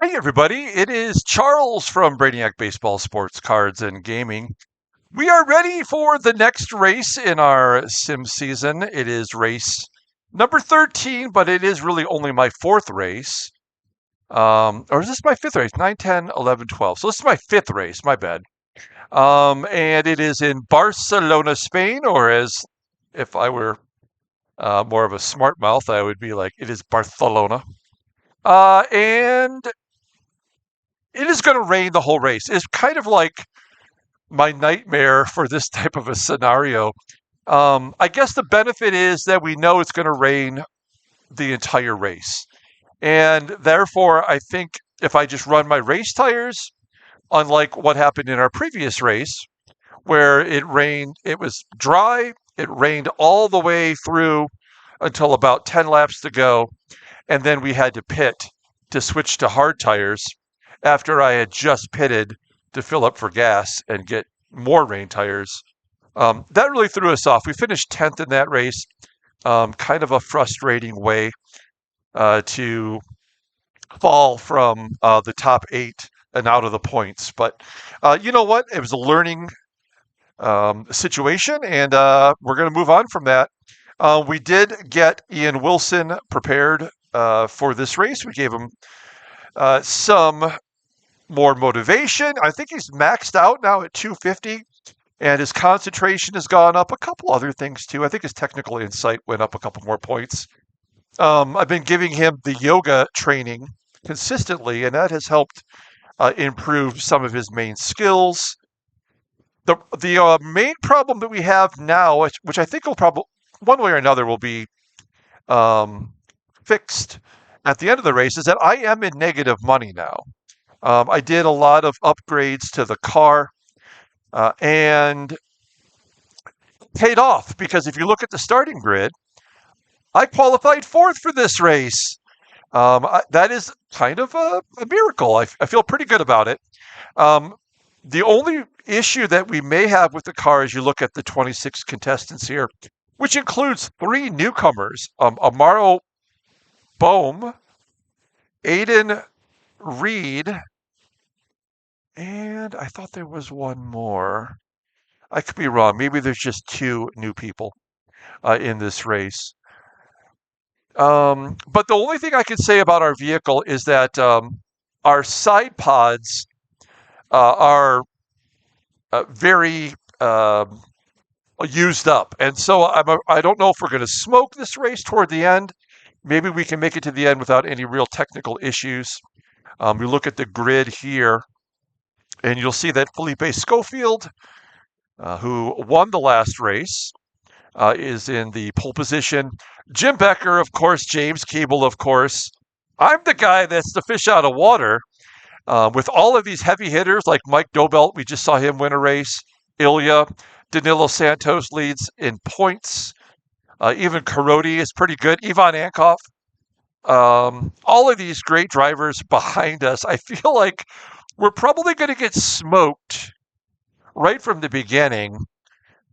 Hey everybody, it is Charles from Brainiac Baseball, Sports, Cards, and Gaming. We are ready for the next race in our sim season. It is race number 13, but it is really only my fourth race. Or is this my fifth race? 9, 10, 11, 12. So this is my fifth race, my bad. And it is in Barcelona, Spain, or as if I were more of a smart mouth, I would be like, it is Barcelona. And it is going to rain the whole race. It's kind of like my nightmare for this type of a scenario. I guess the benefit is that we know it's going to rain the entire race. And therefore, I think if I just run my race tires, unlike what happened in our previous race, where it rained, it was dry, it rained all the way through until about 10 laps to go. And then we had to pit to switch to hard tires after I had just pitted to fill up for gas and get more rain tires. That really threw us off. We finished 10th in that race. Kind of a frustrating way to fall from the top 8 and out of the points. But you know what? It was a learning situation, and we're going to move on from that. We did get Ian Wilson prepared for this race. We gave him some more motivation. I think he's maxed out now at 250, and his concentration has gone up. A couple other things too. I think his technical insight went up a couple more points. I've been giving him the yoga training consistently, and that has helped improve some of his main skills. The main problem that we have now, which I think will probably one way or another will be fixed at the end of the race, is that I am in negative money now. I did a lot of upgrades to the car and paid off because if you look at the starting grid, I qualified fourth for this race. That is kind of a miracle. I feel pretty good about it. The only issue that we may have with the car as you look at the 26 contestants here, which includes 3 newcomers, Amaro Bohm, Aiden Reed, and I thought there was one more. I could be wrong. Maybe there's just 2 new people in this race. But the only thing I can say about our vehicle is that our side pods are very used up. And so I don't know if we're going to smoke this race toward the end. Maybe we can make it to the end without any real technical issues. We look at the grid here, and you'll see that Felipe Schofield, who won the last race, is in the pole position. Jim Becker, of course, James Keeble, of course. I'm the guy that's the fish out of water. With all of these heavy hitters like Mike Dobelt, we just saw him win a race. Ilya, Danilo Santos leads in points. Even Karodi is pretty good. Ivan Ankov. All of these great drivers behind us. I feel like we're probably going to get smoked right from the beginning.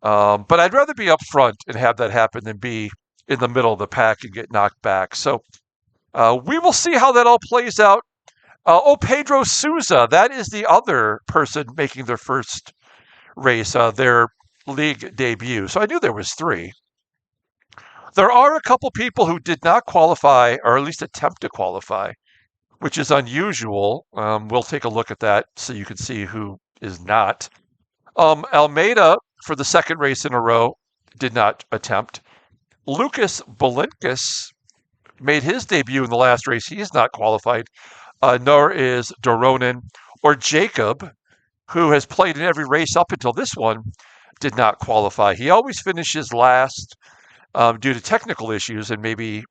But I'd rather be up front and have that happen than be in the middle of the pack and get knocked back. So we will see how that all plays out. Pedro Souza, that is the other person making their first race, their league debut. So I knew there was 3. There are a couple people who did not qualify, or at least attempt to qualify, which is unusual. We'll take a look at that so you can see who is not. Almeida, for the second race in a row, did not attempt. Lucas Belinkis made his debut in the last race. He is not qualified, nor is Doronin or Jacob, who has played in every race up until this one, did not qualify. He always finishes last due to technical issues, and maybe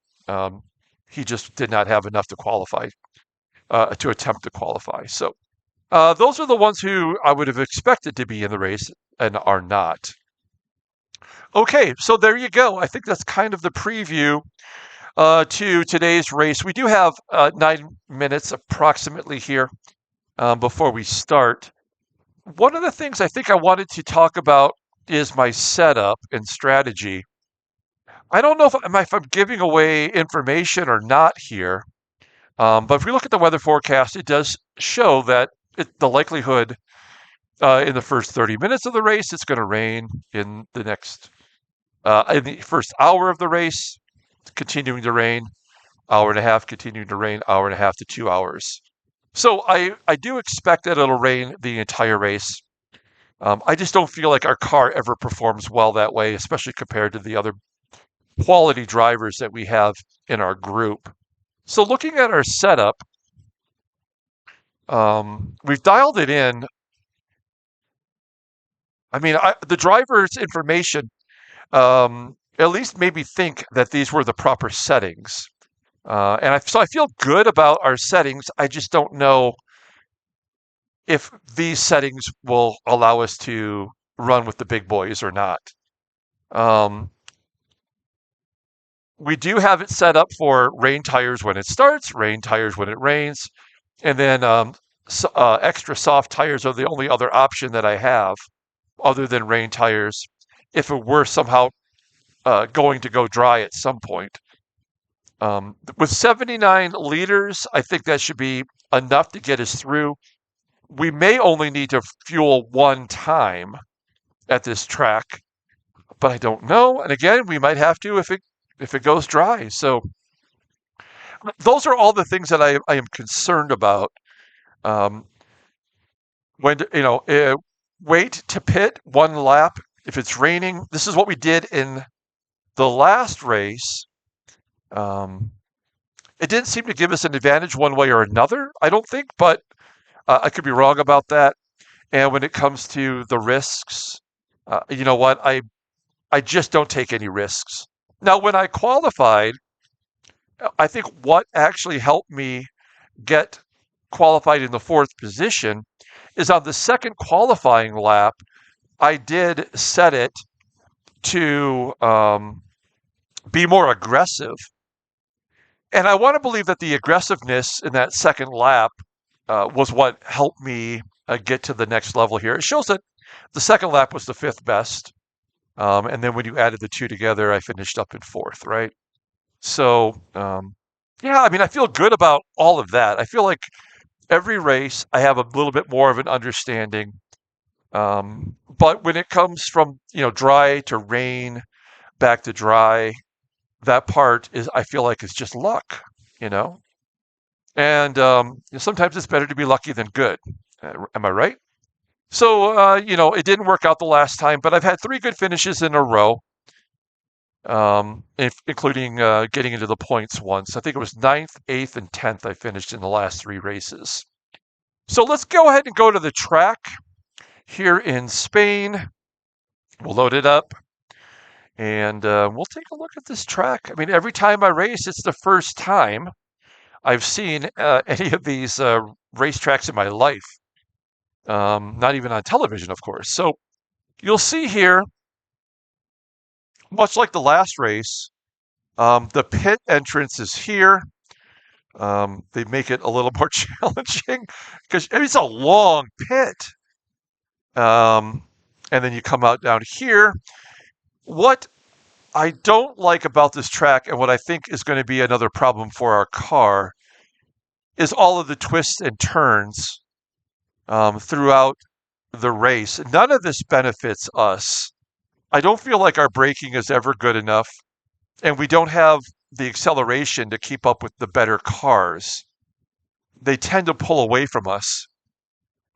he just did not have enough to qualify, to attempt to qualify. So those are the ones who I would have expected to be in the race and are not. Okay, so there you go. I think that's kind of the preview to today's race. We do have 9 minutes approximately here before we start. One of the things I think I wanted to talk about is my setup and strategy. I don't know if I'm giving away information or not here, But if we look at the weather forecast, it does show that the likelihood in the first 30 minutes of the race, it's going to rain. In the first hour of the race, continuing to rain. Hour and a half, continuing to rain. Hour and a half to 2 hours. So I do expect that it'll rain the entire race. I just don't feel like our car ever performs well that way, especially compared to the other quality drivers that we have in our group. So looking at our setup, we've dialed it in. I mean, the driver's information at least made me think that these were the proper settings. So I feel good about our settings. I just don't know if these settings will allow us to run with the big boys or not. Um, we do have it set up for rain tires when it starts, rain tires when it rains, and then extra soft tires are the only other option that I have other than rain tires if it were somehow going to go dry at some point. With 79 liters, I think that should be enough to get us through. We may only need to fuel one time at this track, but I don't know. And again, we might have to if it goes dry. So those are all the things that I am concerned about. Um, wait to pit one lap if it's raining. This is what we did in the last race. It didn't seem to give us an advantage one way or another, I don't think, but I could be wrong about that. And when it comes to the risks, you know what? I just don't take any risks. Now, when I qualified, I think what actually helped me get qualified in the fourth position is on the second qualifying lap, I did set it to be more aggressive. And I want to believe that the aggressiveness in that second lap was what helped me get to the next level here. It shows that the second lap was the fifth best. And then when you added the two together, I finished up in fourth, right? So, yeah, I mean, I feel good about all of that. I feel like every race, I have a little bit more of an understanding. But when it comes from, dry to rain, back to dry, that part I feel like is just luck, you know? And sometimes it's better to be lucky than good. Am I right? So, it didn't work out the last time, but I've had 3 good finishes in a row, including getting into the points once. I think it was 9th, 8th, and 10th I finished in the last 3 races. So let's go ahead and go to the track here in Spain. We'll load it up, and we'll take a look at this track. I mean, every time I race, it's the first time I've seen any of these racetracks in my life. Not even on television, of course. So you'll see here, much like the last race, the pit entrance is here. They make it a little more challenging because it's a long pit. And then you come out down here. What I don't like about this track, and what I think is going to be another problem for our car, is all of the twists and turns throughout the race. None of this benefits us. I don't feel like our braking is ever good enough, and we don't have the acceleration to keep up with the better cars. They tend to pull away from us.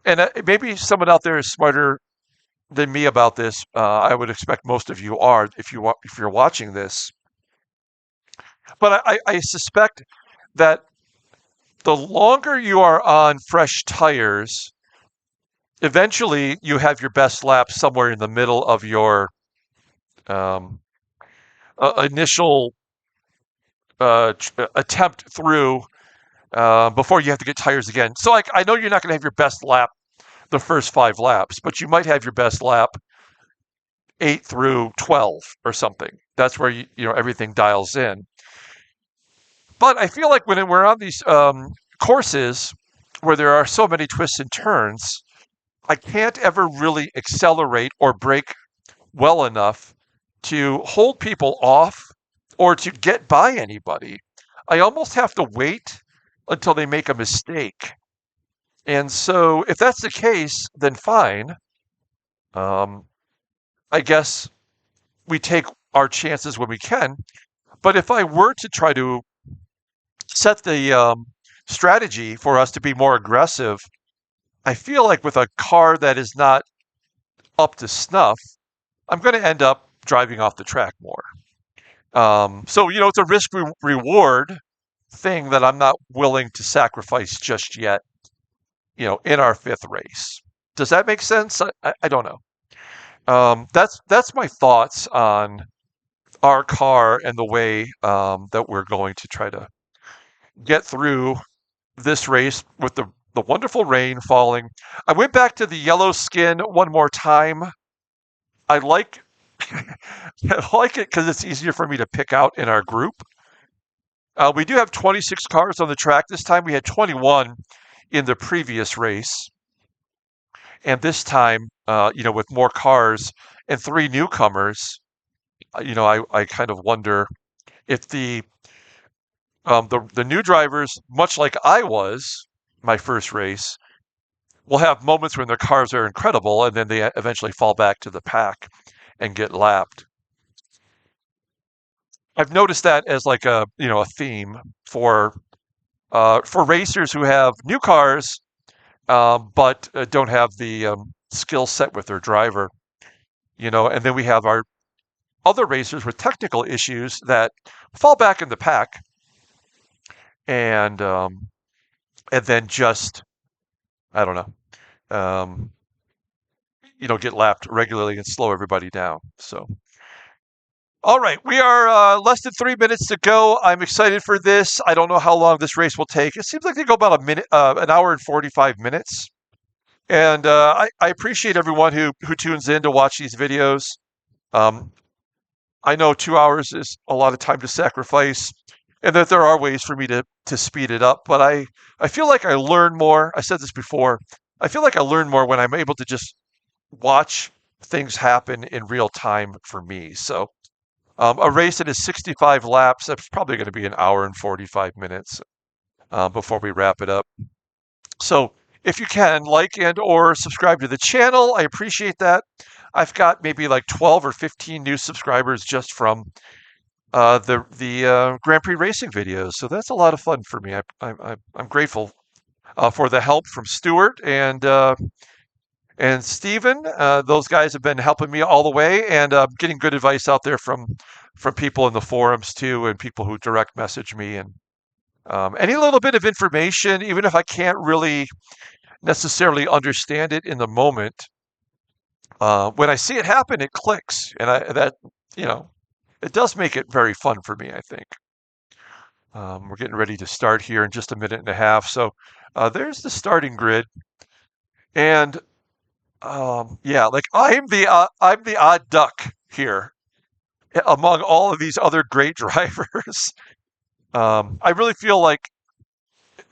And maybe someone out there is smarter than me about this. I would expect most of you are if you're watching this. But I suspect that the longer you are on fresh tires, eventually you have your best lap somewhere in the middle of your initial attempt through before you have to get tires again. So I know you're not going to have your best lap the first 5 laps, but you might have your best lap 8 through 12 or something. That's where everything dials in. But I feel like when we're on these courses where there are so many twists and turns, I can't ever really accelerate or brake well enough to hold people off or to get by anybody. I almost have to wait until they make a mistake. And so if that's the case, then fine. Um, I guess we take our chances when we can. But if I were to try to set the strategy for us to be more aggressive, I feel like with a car that is not up to snuff, I'm going to end up driving off the track more. So, it's a risk reward thing that I'm not willing to sacrifice just yet, in our fifth race. Does that make sense? I don't know. That's my thoughts on our car and the way that we're going to try to get through this race with the wonderful rain falling. I went back to the yellow skin one more time. I like I like it because it's easier for me to pick out in our group. We do have 26 cars on the track this time. We had 21 in the previous race. And this time, with more cars and three newcomers, I kind of wonder if the new drivers, much like I was my first race, will have moments when their cars are incredible and then they eventually fall back to the pack and get lapped. I've noticed that as like a theme for racers who have new cars but don't have the skill set with their driver. And then we have our other racers with technical issues that fall back in the pack and then just I don't know, get lapped regularly and slow everybody down. So, all right, we are less than 3 minutes to go. I'm excited for this. I don't know how long this race will take. It seems like they go about an hour and 45 minutes. And I appreciate everyone who tunes in to watch these videos. Um, I know 2 hours is a lot of time to sacrifice, and that there are ways for me to speed it up. But I feel like I learn more. I said this before. I feel like I learn more when I'm able to just watch things happen in real time for me. So a race that is 65 laps, that's probably going to be an hour and 45 minutes before we wrap it up. So if you can, like and or subscribe to the channel, I appreciate that. I've got maybe like 12 or 15 new subscribers just from the Grand Prix racing videos. So that's a lot of fun for me. I'm grateful for the help from Stuart and Steven. Those guys have been helping me all the way and getting good advice out there from people in the forums too, and people who direct message me, and any little bit of information, even if I can't really necessarily understand it in the moment. When I see it happen, it clicks, and it does make it very fun for me, I think. We're getting ready to start here in just a minute and a half. So there's the starting grid, and yeah, like I'm the odd duck here among all of these other great drivers. I really feel like,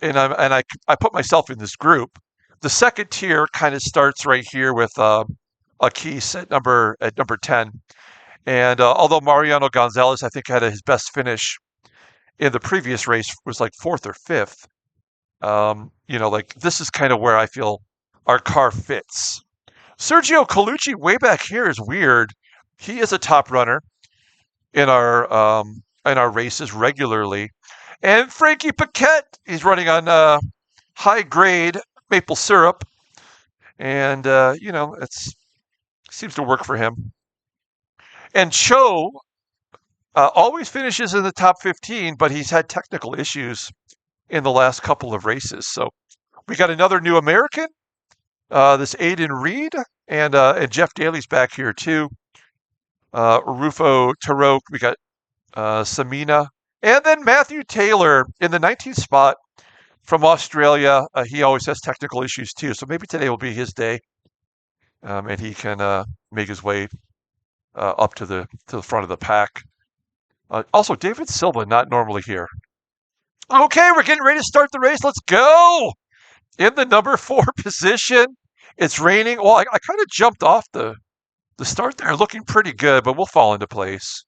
I put myself in this group. The second tier kind of starts right here with a Keese at number 10. And although Mariano Gonzalez, I think, had his best finish in the previous race, was like fourth or fifth. Like this is kind of where I feel our car fits. Sergio Colucci way back here is weird. He is a top runner in our races regularly. And Frankie Paquette, he's running on high grade maple syrup. And, it seems to work for him. And Cho always finishes in the top 15, but he's had technical issues in the last couple of races. So we got another new American, this Aiden Reed, and Jeff Daly's back here too. Rufo Tarok, we got Samina, and then Matthew Taylor in the 19th spot from Australia. He always has technical issues too, so maybe today will be his day, and he can make his way up to the front of the pack. Also, David Silva, not normally here. Okay, we're getting ready to start the race. Let's go! In the number 4 position, it's raining. Well, I kind of jumped off the start there, looking pretty good, but we'll fall into place.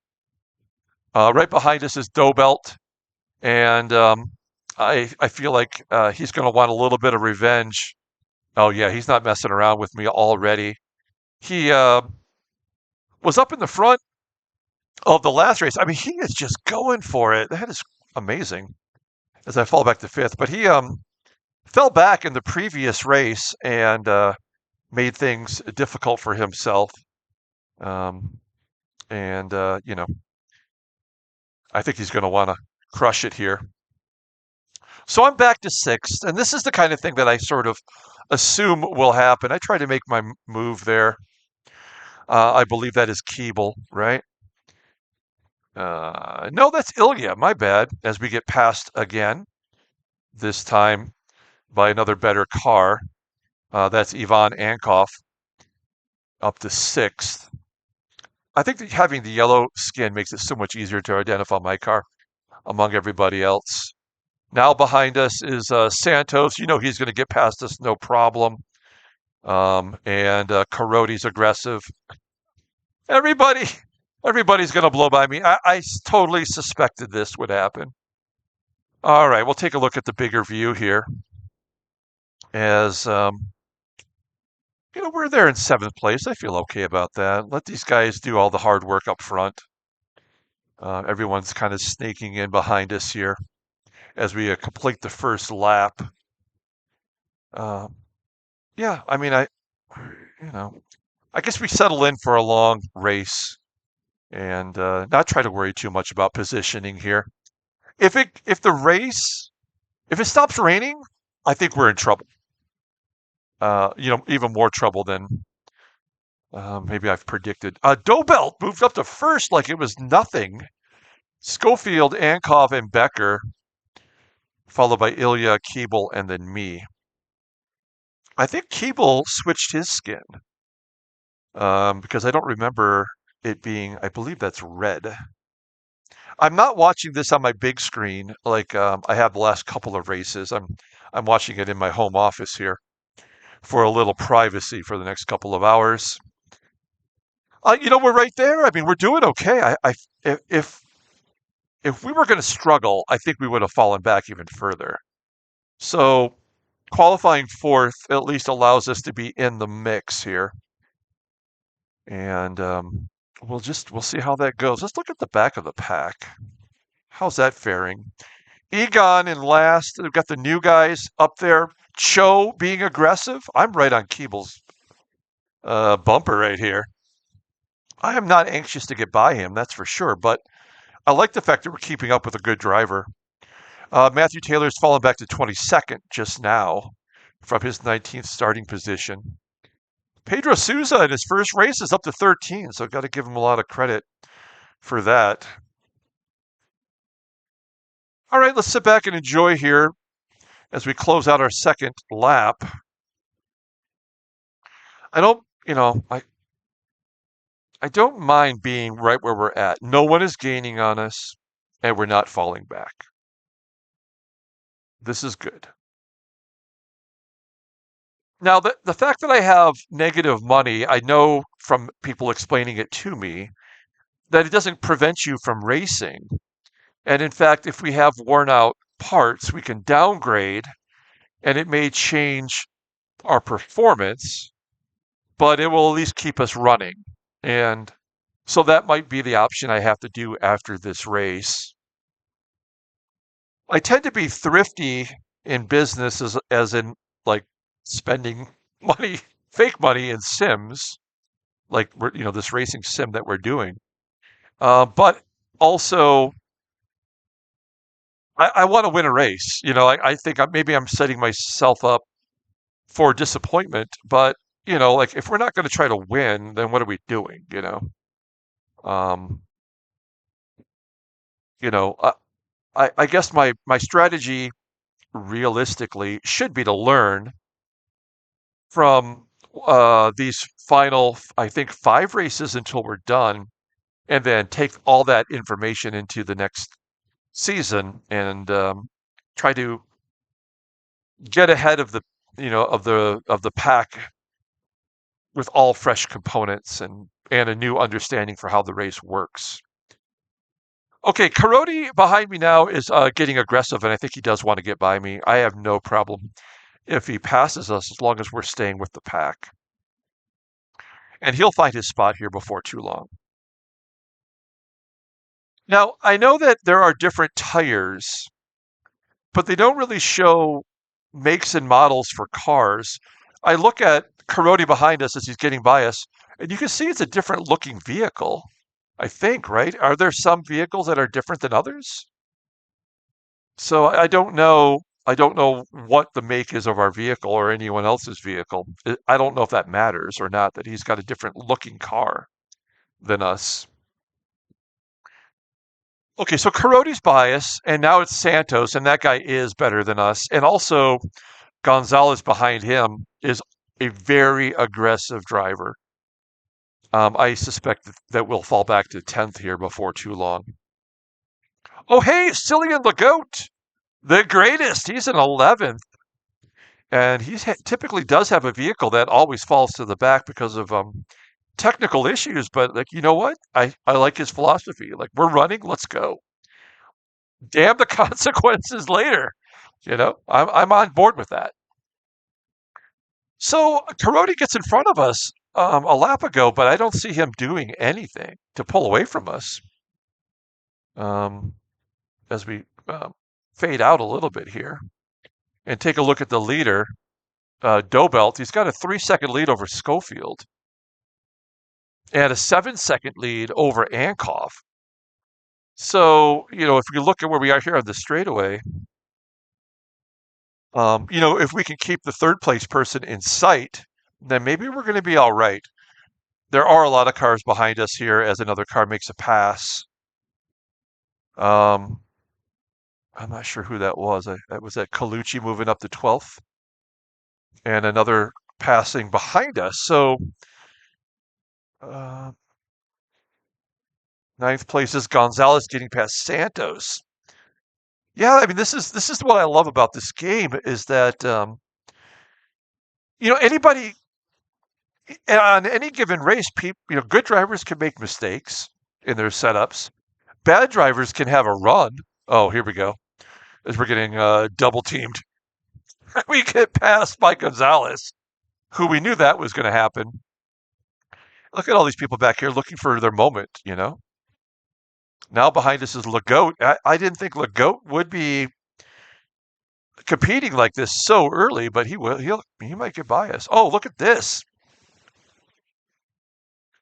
Right behind us is Dobelt, and I feel like he's going to want a little bit of revenge. Oh yeah, he's not messing around with me already. He was up in the front of the last race. I mean, he is just going for it. That is amazing. As I fall back to fifth, but he fell back in the previous race and made things difficult for himself. Um, and I think he's going to want to crush it here. So I'm back to sixth, and this is the kind of thing that I sort of assume will happen. I try to make my move there. I believe that is Keeble, right? No, that's Ilya. My bad. As we get past again, this time by another better car. That's Ivan Ankov up to sixth. I think that having the yellow skin makes it so much easier to identify my car among everybody else. Now behind us is Santos. You know he's going to get past us no problem. And Karoti's aggressive. Everybody, everybody's going to blow by me. I totally suspected this would happen. All right, we'll take a look at the bigger view here. As we're there in seventh place. I feel okay about that. Let these guys do all the hard work up front. Everyone's kind of snaking in behind us here as we complete the first lap. Yeah, I mean, you know, I guess we settle in for a long race and not try to worry too much about positioning here. If the race if it stops raining, I think we're in trouble. Even more trouble than maybe I've predicted. Dobelt moved up to first like it was nothing. Schofield, Ankov, and Becker, followed by Ilya, Keeble, and then me. I think Keeble switched his skin because I don't remember it being, I believe that's red. I'm not watching this on my big screen like I have the last couple of races. I'm watching it in my home office here for a little privacy for the next couple of hours. We're right there. I mean, we're doing okay. If we were going to struggle, I think we would have fallen back even further. So qualifying fourth at least allows us to be in the mix here. And we'll see how that goes. Let's look at the back of the pack. How's that faring? Egon in last. We've got the new guys up there. Cho being aggressive. I'm right on Keeble's bumper right here. I am not anxious to get by him, that's for sure, but I like the fact that we're keeping up with a good driver. Matthew Taylor's fallen back to 22nd just now from his 19th starting position. Pedro Souza in his first race is up to 13, so I've got to give him a lot of credit for that. All right, let's sit back and enjoy here as we close out our second lap. I don't, I don't mind being right where we're at. No one is gaining on us, and we're not falling back. This is good. Now, the fact that I have negative money, I know from people explaining it to me that it doesn't prevent you from racing. And in fact, if we have worn out parts, we can downgrade and it may change our performance, but it will at least keep us running. And so that might be the option I have to do after this race. I tend to be thrifty in business as in like spending money, fake money in sims, like this racing sim that we're doing. But also I want to win a race. I think maybe I'm setting myself up for disappointment, but like if we're not going to try to win, then what are we doing? Um, I guess my strategy realistically should be to learn from these final, I think, 5 races until we're done, and then take all that information into the next season and try to get ahead of the pack with all fresh components and a new understanding for how the race works. Okay, Karoti behind me now is getting aggressive, and I think he does want to get by me. I have no problem if he passes us as long as we're staying with the pack. And he'll find his spot here before too long. Now, I know that there are different tires, but they don't really show makes and models for cars. I look at Karoti behind us as he's getting by us, and you can see it's a different looking vehicle. I think, right? Are there some vehicles that are different than others? So I don't know. I don't know what the make is of our vehicle or anyone else's vehicle. I don't know if that matters or not, that he's got a different looking car than us. Okay, so Karoti's bias, and now it's Santos, and that guy is better than us. And also, Gonzalez behind him is a very aggressive driver. I suspect that we'll fall back to 10th here before too long. Oh, hey, Cillian the Goat, the greatest. He's in 11th. And he typically does have a vehicle that always falls to the back because of technical issues. But like, you know what? I like his philosophy. Like, we're running, let's go. Damn the consequences later. I'm on board with that. So Karoti gets in front of us a lap ago, but I don't see him doing anything to pull away from us um, as we fade out a little bit here and take a look at the leader, Dobelt. He's got a 3-second lead over Schofield and a 7-second lead over Ankov. So, if we look at where we are here on the straightaway, if we can keep the third place person in sight, then maybe we're going to be all right. There are a lot of cars behind us here as another car makes a pass. I'm not sure who that was. That was that Colucci moving up to 12th and another passing behind us. So, uh, ninth place is Gonzalez getting past Santos. Yeah, I mean this is what I love about this game is that anybody on any given race, people, good drivers can make mistakes in their setups. Bad drivers can have a run. Oh, here we go. As we're getting double teamed, we get passed by Gonzalez, who we knew that was going to happen. Look at all these people back here looking for their moment. Now behind us is Legault. I didn't think Legault would be competing like this so early, but he will. He might get by us. Oh, look at this.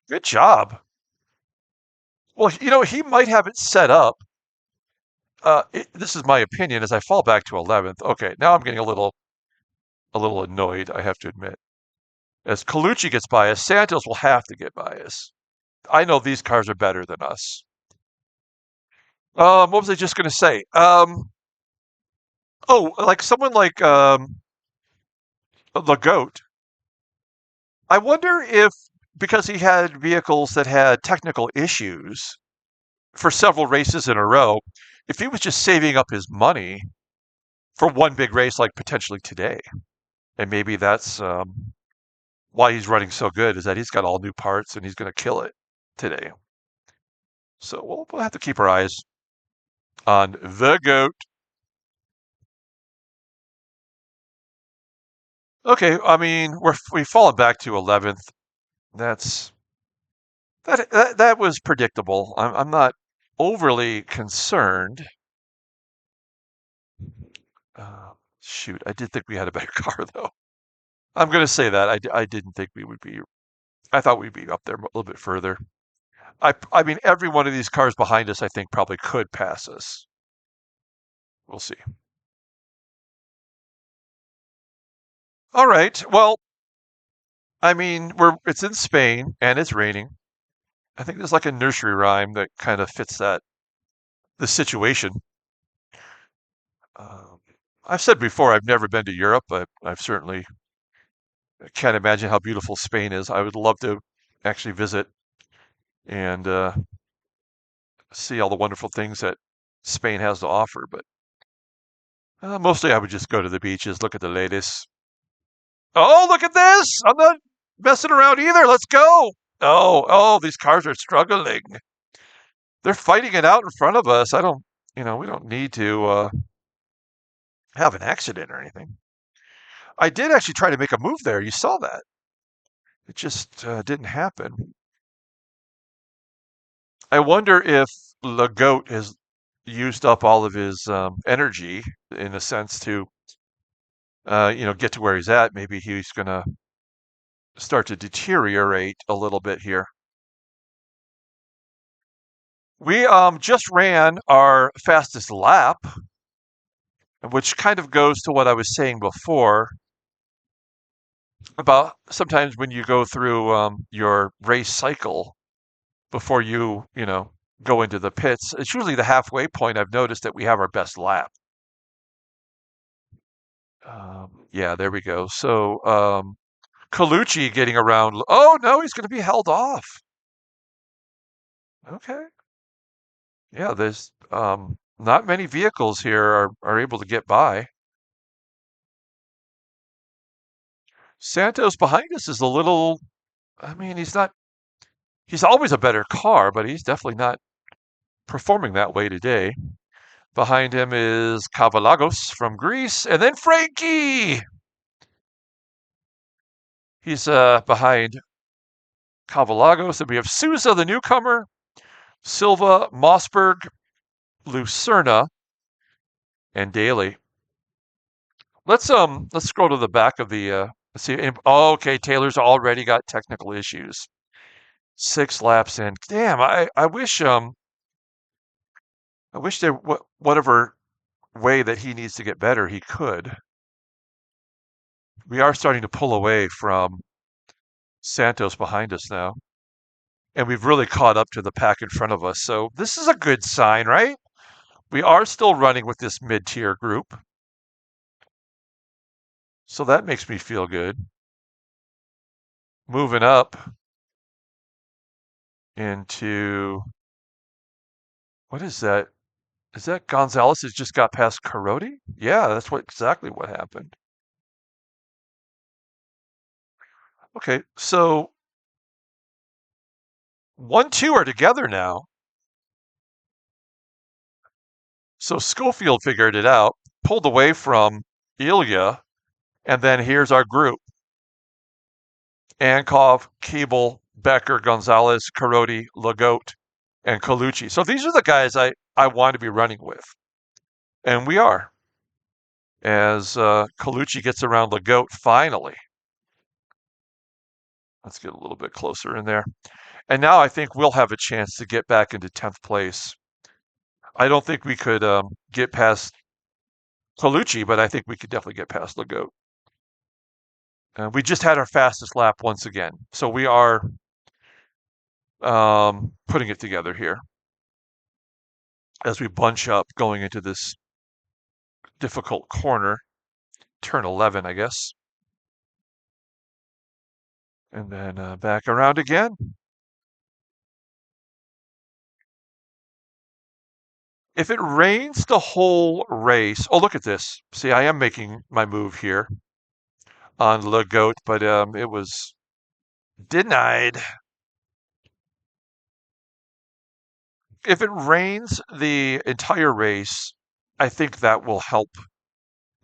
Good job. Well, he might have it set up. This is my opinion as I fall back to 11th. Okay, now I'm getting a little annoyed, I have to admit. As Colucci gets by us, Santos will have to get by us. I know these cars are better than us. What was I just going to say? Like someone like Legault. I wonder if, because he had vehicles that had technical issues for several races in a row, if he was just saving up his money for one big race, like potentially today, and maybe that's why he's running so good, is that he's got all new parts and he's going to kill it today. So we'll have to keep our eyes on the GOAT. Okay, I mean we've fallen back to 11th. That was predictable. I'm not overly concerned. Shoot, I did think we had a better car though. I'm going to say that I didn't think we would be. I thought we'd be up there a little bit further. I mean, every one of these cars behind us, I think, probably could pass us. We'll see. All right. Well, I mean, it's in Spain and it's raining. I think there's like a nursery rhyme that kind of fits the situation. Um, I've said before, I've never been to Europe, but I've certainly can't imagine how beautiful Spain is. I would love to actually visit and see all the wonderful things that Spain has to offer. But mostly I would just go to the beaches, look at the ladies. Oh, look at this! I'm not messing around either. Let's go. Oh, these cars are struggling. They're fighting it out in front of us. I don't, we don't need to have an accident or anything. I did actually try to make a move there. You saw that. It just didn't happen. I wonder if the goat has used up all of his energy in a sense to, get to where he's at. Maybe he's going to start to deteriorate a little bit here. We just ran our fastest lap, which kind of goes to what I was saying before about sometimes when you go through your race cycle before you go into the pits, it's usually the halfway point. I've noticed that we have our best lap. Yeah, there we go. So Colucci getting around. Oh no, he's going to be held off. Okay. Yeah, there's not many vehicles here are able to get by. Santos behind us is a little. I mean, he's not. He's always a better car, but he's definitely not performing that way today. Behind him is Cavalagos from Greece, and then Frankie. He's behind Cavalagos, and we have Souza, the newcomer, Silva, Mossberg, Lucerna, and Daly. Let's scroll to the back of the let's see. Oh, okay, Taylor's already got technical issues. 6 laps in. Damn, I wish there whatever way that he needs to get better, he could. We are starting to pull away from Santos behind us now. And we've really caught up to the pack in front of us. So this is a good sign, right? We are still running with this mid-tier group. So that makes me feel good. Moving up into, what is that? Is that Gonzalez has just got past Carodi? Yeah, that's exactly what happened. Okay, so 1-2 are together now. So Schofield figured it out, pulled away from Ilya, and then here's our group. Ankov, Keeble, Becker, Gonzalez, Carodi, Lagote, and Colucci. So these are the guys I want to be running with. And we are. As Colucci gets around Lagote finally. Let's get a little bit closer in there. And now I think we'll have a chance to get back into 10th place. I don't think we could get past Colucci, but I think we could definitely get past Lagote. We just had our fastest lap once again. So we are putting it together here as we bunch up going into this difficult corner, turn 11, I guess. And then back around again. If it rains the whole race, oh, look at this. See, I am making my move here on Le Goat, but it was denied. If it rains the entire race, I think that will help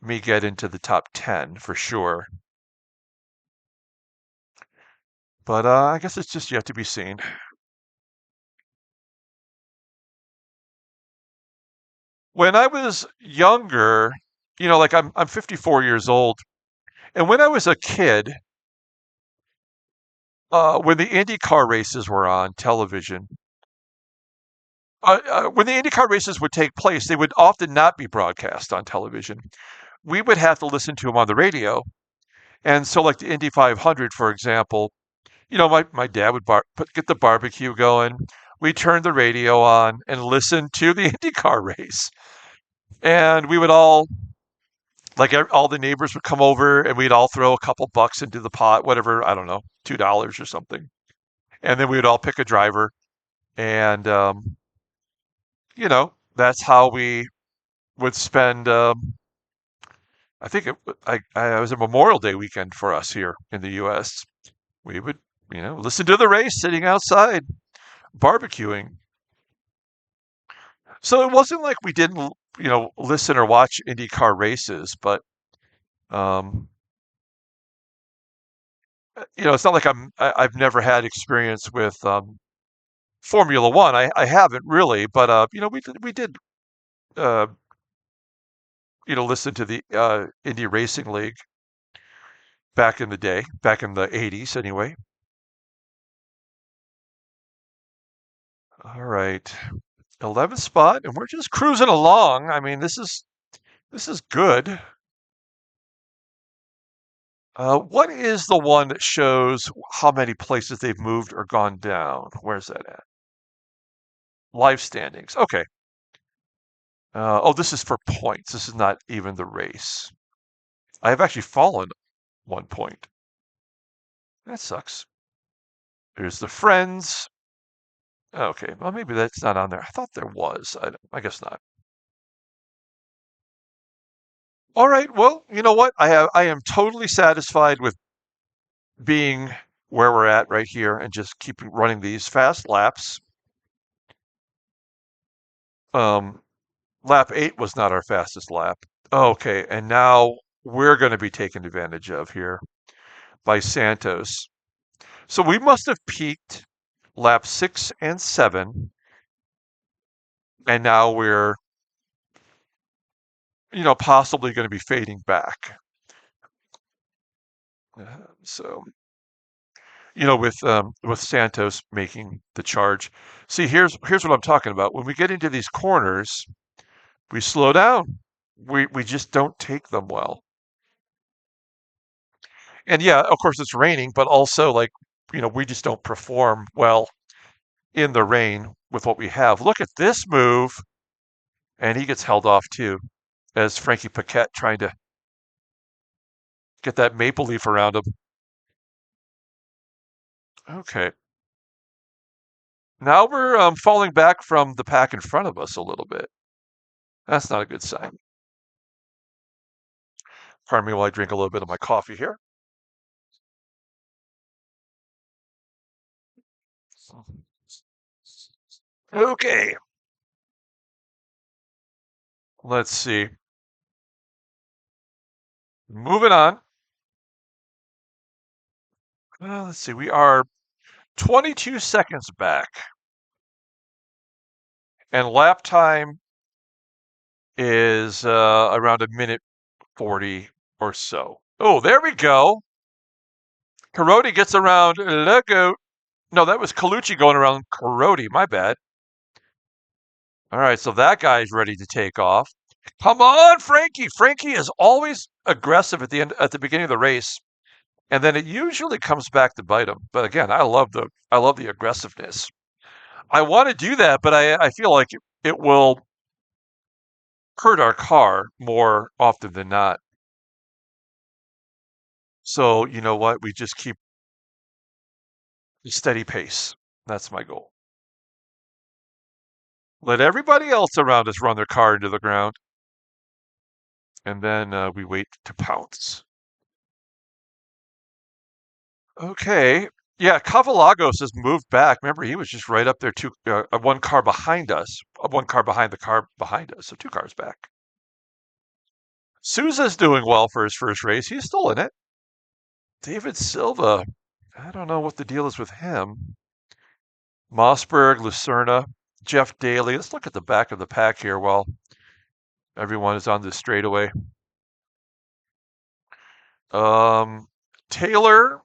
me get into the top 10 for sure. But I guess it's just yet to be seen. When I was younger, like I'm 54 years old, and when I was a kid, when the IndyCar races were on television, when the IndyCar races would take place, they would often not be broadcast on television. We would have to listen to them on the radio. And so, like the Indy 500, for example, my dad would get the barbecue going. We turned the radio on and listened to the IndyCar race. And we would all, all the neighbors would come over and we'd all throw a couple bucks into the pot, whatever, I don't know, $2 or something. And then we would all pick a driver. And, that's how we would spend. I think it was a Memorial Day weekend for us here in the U.S. We would, listen to the race sitting outside, barbecuing. So it wasn't like we didn't, listen or watch IndyCar races, but um, it's not like I've never had experience with Formula One. I haven't really, but we did uh, listen to the Indy Racing League back in the day, back in the '80s, anyway. All right, 11th spot, and we're just cruising along. I mean, this is good. What is the one that shows how many places they've moved or gone down? Where's that at? Live standings. Okay. Oh, this is for points. This is not even the race. I have actually fallen 1 point. That sucks. There's the friends. Okay, well maybe that's not on there. I thought there was. I guess not. All right. Well, you know what? I am totally satisfied with being where we're at right here and just keep running these fast laps. Um, Lap 8 was not our fastest lap. Okay, and now we're going to be taken advantage of here by Santos. So we must have peaked lap 6 and 7, and now we're, possibly going to be fading back. So, with Santos making the charge. See, here's what I'm talking about. When we get into these corners, we slow down. We just don't take them well. And yeah, of course it's raining, but also like, we just don't perform well in the rain with what we have. Look at this move, and he gets held off too, as Frankie Paquette trying to get that maple leaf around him. Okay, now we're falling back from the pack in front of us a little bit. That's not a good sign. Pardon me while I drink a little bit of my coffee here. Okay, let's see. Moving on. Let's see. We are 22 seconds back, and lap time is around a minute 40 or so. Oh, there we go. Carodi gets around Lego. No, that was Colucci going around Carodi. My bad. All right, so that guy's ready to take off. Come on, Frankie. Frankie is always aggressive at the beginning of the race, and then it usually comes back to bite him. But again, I love the aggressiveness. I want to do that, but I feel like it will hurt our car more often than not. So you know what? We just keep a steady pace. That's my goal. Let everybody else around us run their car into the ground, and then we wait to pounce. Okay. Yeah, Cavalagos has moved back. Remember, he was just right up there, one car behind us, one car behind the car behind us, so two cars back. Souza's doing well for his first race. He's still in it. David Silva, I don't know what the deal is with him. Mossberg, Lucerna, Jeff Daly. Let's look at the back of the pack here while everyone is on this straightaway. Um, Taylor,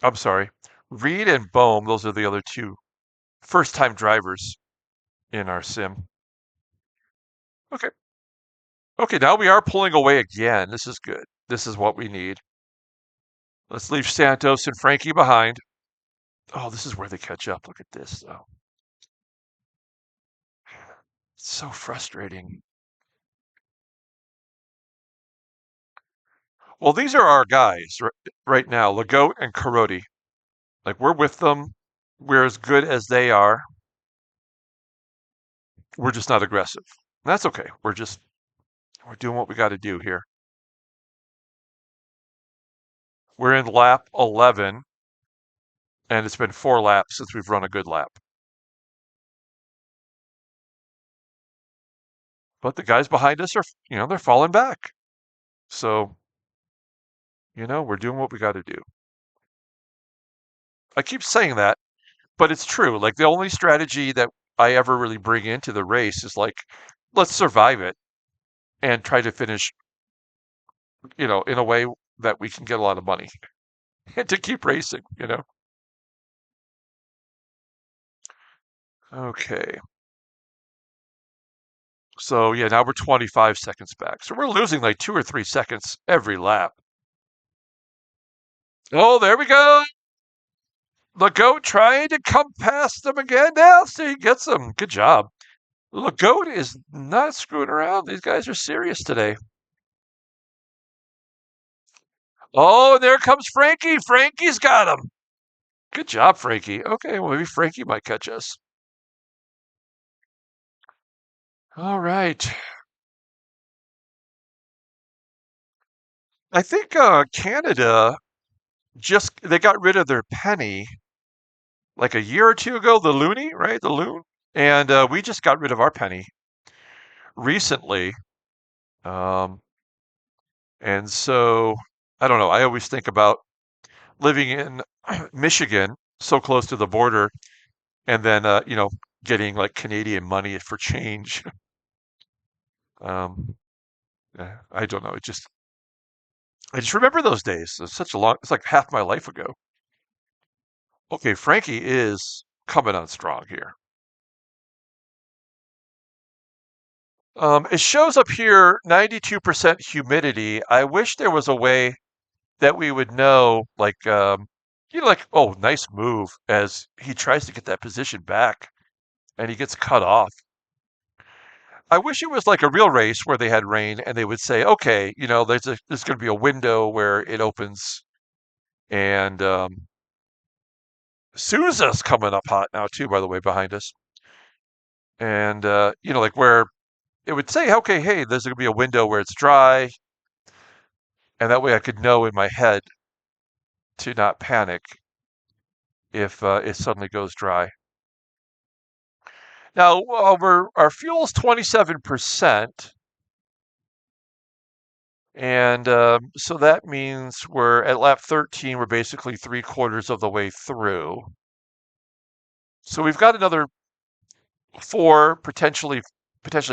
I'm sorry, Reed and Bohm. Those are the other two first-time drivers in our sim. Okay. Okay, now we are pulling away again. This is good. This is what we need. Let's leave Santos and Frankie behind. Oh, this is where they catch up. Look at this, though. It's so frustrating. Well, these are our guys right now, Legault and Carodi. Like, we're with them. We're as good as they are. We're just not aggressive. That's okay. We're doing what we got to do here. We're in lap 11, and it's been 4 laps since we've run a good lap. But the guys behind us are, they're falling back. So, we're doing what we got to do. I keep saying that, but it's true. Like the only strategy that I ever really bring into the race is like, let's survive it and try to finish, in a way that we can get a lot of money and to keep racing. Okay. So yeah, now we're 25 seconds back. So we're losing like 2 or 3 seconds every lap. Oh, there we go. The goat trying to come past them again. Now, see, he gets them. Good job. The goat is not screwing around. These guys are serious today. Oh, and there comes Frankie. Frankie's got him. Good job, Frankie. Okay, well, maybe Frankie might catch us. All right. I think Canada they got rid of their penny like a year or two ago, the loonie, right? The loon. And we just got rid of our penny recently. Um, and so I don't know. I always think about living in Michigan, so close to the border, and then getting like Canadian money for change. Um, I don't know. I just remember those days. It's like half my life ago. Okay, Frankie is coming on strong here. It shows up here 92% humidity. I wish there was a way that we would know, like, oh, nice move as he tries to get that position back and he gets cut off. I wish it was like a real race where they had rain and they would say, okay, there's going to be a window where it opens and Souza's coming up hot now too, by the way, behind us. And like where it would say, okay, hey, there's going to be a window where it's dry, and that way I could know in my head to not panic if it suddenly goes dry. Now, our fuel's 27%, and so that means we're at lap 13. We're basically 3/4 of the way through. So we've got another 4, potentially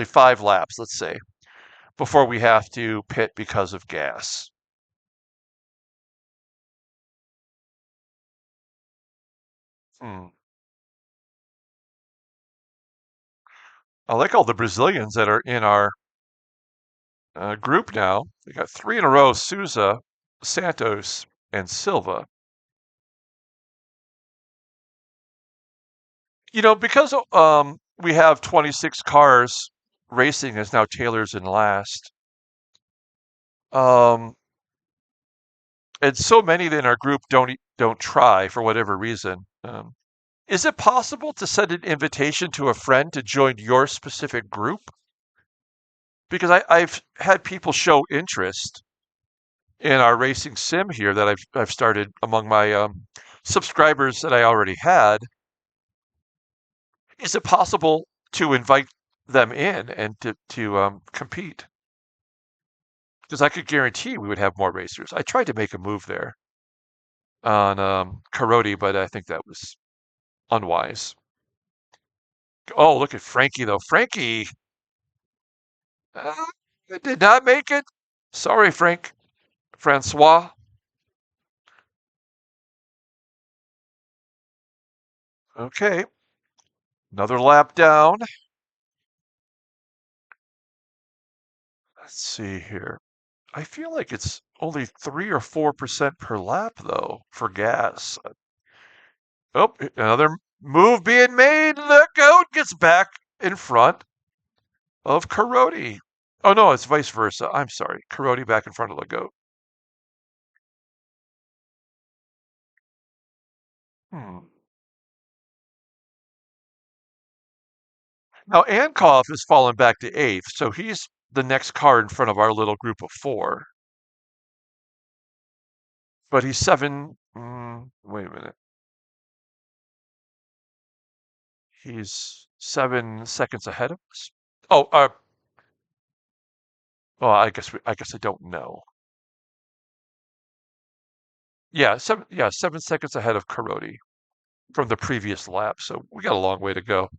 5 laps, let's say, before we have to pit because of gas. Hmm. I like all the Brazilians that are in our group now. We got 3 in a row: Souza, Santos, and Silva. Because we have 26 cars racing as now Taylor's in last. Um, and so many in our group don't try for whatever reason. Is it possible to send an invitation to a friend to join your specific group? Because I've had people show interest in our racing sim here that I've started among my subscribers that I already had. Is it possible to invite them in and to compete? Because I could guarantee we would have more racers. I tried to make a move there on Karoti, but I think that was unwise. Oh, look at Frankie though. Frankie uh, did not make it. Sorry, Francois. Okay, another lap down. Let's see here. I feel like it's only 3 or 4% per lap though for gas. Oh, another move being made. Look out, gets back in front of Karoti. Oh no, it's vice versa. I'm sorry. Karoti back in front of Legoat. Hmm. Now Ankov has fallen back to 8th, so he's the next car in front of our little group of 4. But he's 7. Wait a minute. He's 7 seconds ahead of us. Oh, Well, I guess I don't know. Yeah, 7 seconds ahead of Karoti from the previous lap. So we got a long way to go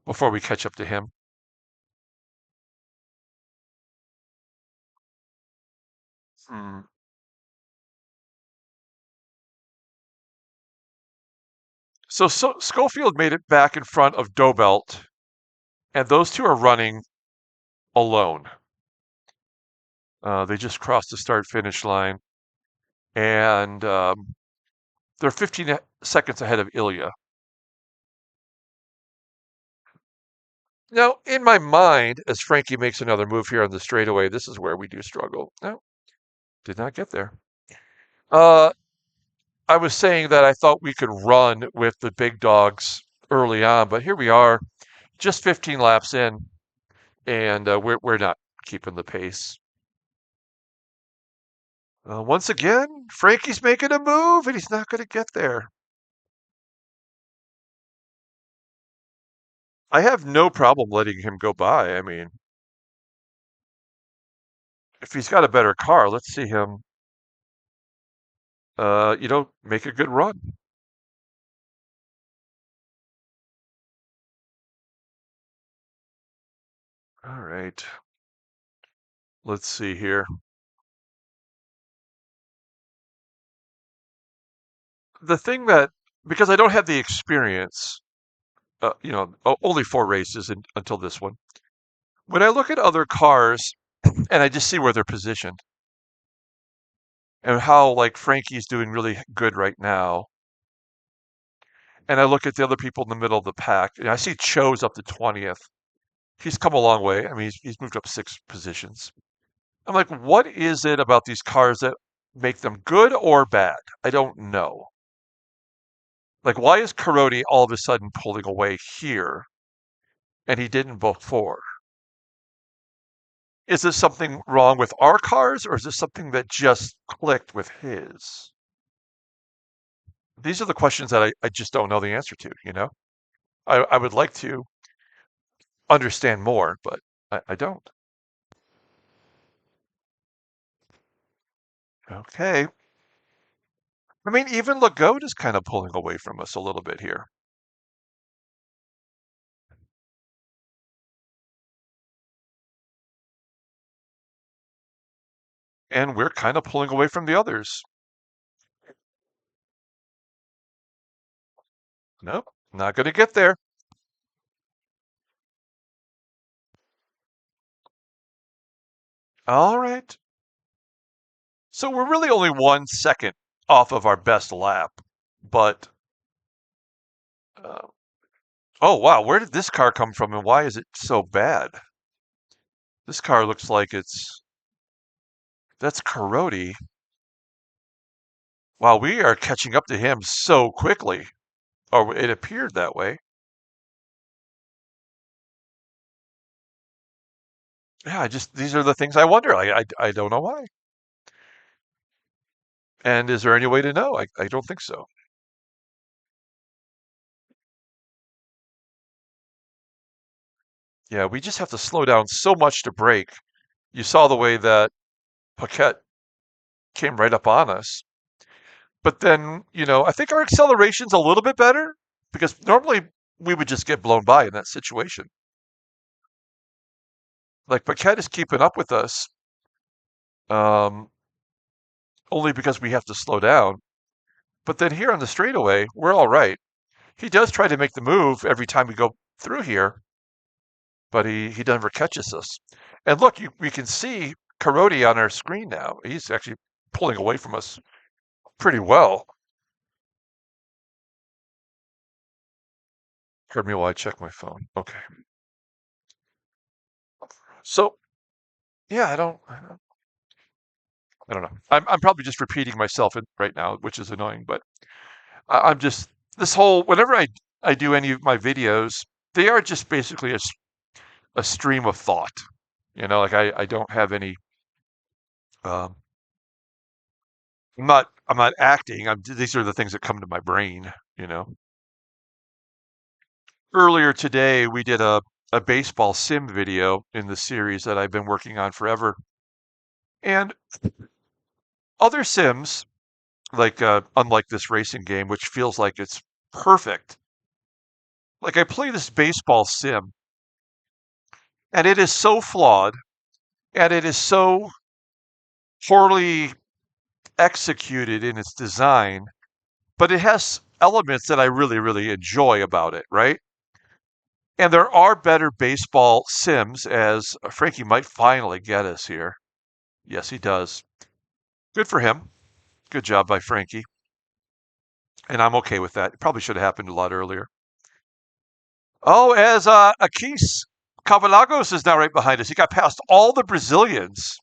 before we catch up to him. Hmm. So Schofield made it back in front of Dobelt, and those two are running alone. They just crossed the start finish line, and they're 15 seconds ahead of Ilya. Now, in my mind, as Frankie makes another move here on the straightaway, this is where we do struggle. No, did not get there. Uh, I was saying that I thought we could run with the big dogs early on, but here we are, just 15 laps in, and we're not keeping the pace. Once again, Frankie's making a move, and he's not going to get there. I have no problem letting him go by. I mean, if he's got a better car, let's see him, make a good run. All right. Let's see here. The thing that, because I don't have the experience, only 4 races until this one. When I look at other cars and I just see where they're positioned and how like Frankie's doing really good right now, and I look at the other people in the middle of the pack, and I see Cho's up to 20th. He's come a long way. I mean, he's moved up 6 positions. I'm like, what is it about these cars that make them good or bad? I don't know. Like, why is Karoti all of a sudden pulling away here and he didn't before? Is this something wrong with our cars, or is this something that just clicked with his? These are the questions that I just don't know the answer to. I would like to understand more, but I don't. Okay. I mean, even Lagote is kind of pulling away from us a little bit here. And we're kind of pulling away from the others. Nope, not going to get there. All right. So we're really only 1 second off of our best lap, but uh, oh wow, where did this car come from and why is it so bad? This car looks like that's Karoti. Wow, we are catching up to him so quickly, or it appeared that way. Yeah, these are the things I wonder. I don't know why. And is there any way to know? I don't think so. Yeah, we just have to slow down so much to brake. You saw the way that Paquette came right up on us. But then, I think our acceleration's a little bit better because normally we would just get blown by in that situation. Like Paquette is keeping up with us, um, only because we have to slow down. But then here on the straightaway, we're all right. He does try to make the move every time we go through here, but he never catches us. And look, we can see Karoti on our screen now. He's actually pulling away from us pretty well. Pardon me while I check my phone. Okay. So yeah, I don't know. I'm probably just repeating myself right now, which is annoying. But I'm just this whole whenever I do any of my videos, they are just basically a stream of thought. Like I don't have any. Um, I'm not acting. These are the things that come to my brain. Earlier today we did a baseball sim video in the series that I've been working on forever. And other sims, like unlike this racing game, which feels like it's perfect. Like I play this baseball sim, and it is so flawed, and it is so poorly executed in its design, but it has elements that I really, really enjoy about it, right? And there are better baseball sims, as Frankie might finally get us here. Yes, he does. Good for him. Good job by Frankie. And I'm okay with that. It probably should have happened a lot earlier. Oh, as Akis Cavalagos is now right behind us. He got past all the Brazilians.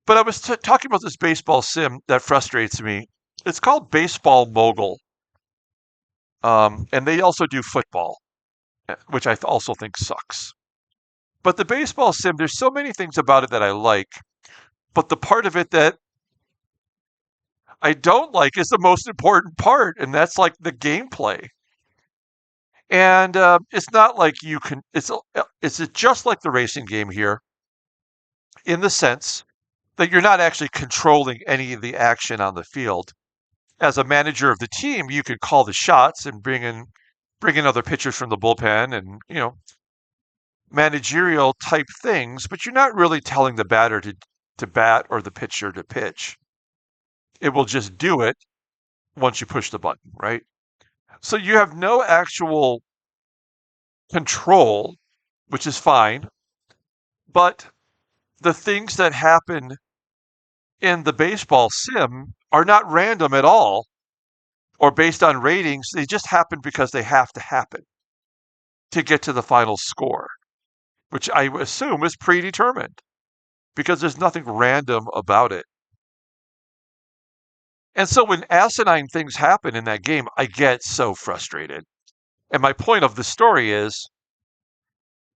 But I was talking about this baseball sim that frustrates me. It's called Baseball Mogul. And they also do football, which I also think sucks. But the baseball sim, there's so many things about it that I like. But the part of it that I don't like is the most important part, and that's like the gameplay. And it's not like you can. It's just like the racing game here, in the sense that you're not actually controlling any of the action on the field. As a manager of the team, you could call the shots and bring in other pitchers from the bullpen, and managerial type things. But you're not really telling the batter to bat or the pitcher to pitch. It will just do it once you push the button, right? So you have no actual control, which is fine, but the things that happen in the baseball sim are not random at all or based on ratings. They just happen because they have to happen to get to the final score, which I assume is predetermined because there's nothing random about it. And so when asinine things happen in that game, I get so frustrated. And my point of the story is,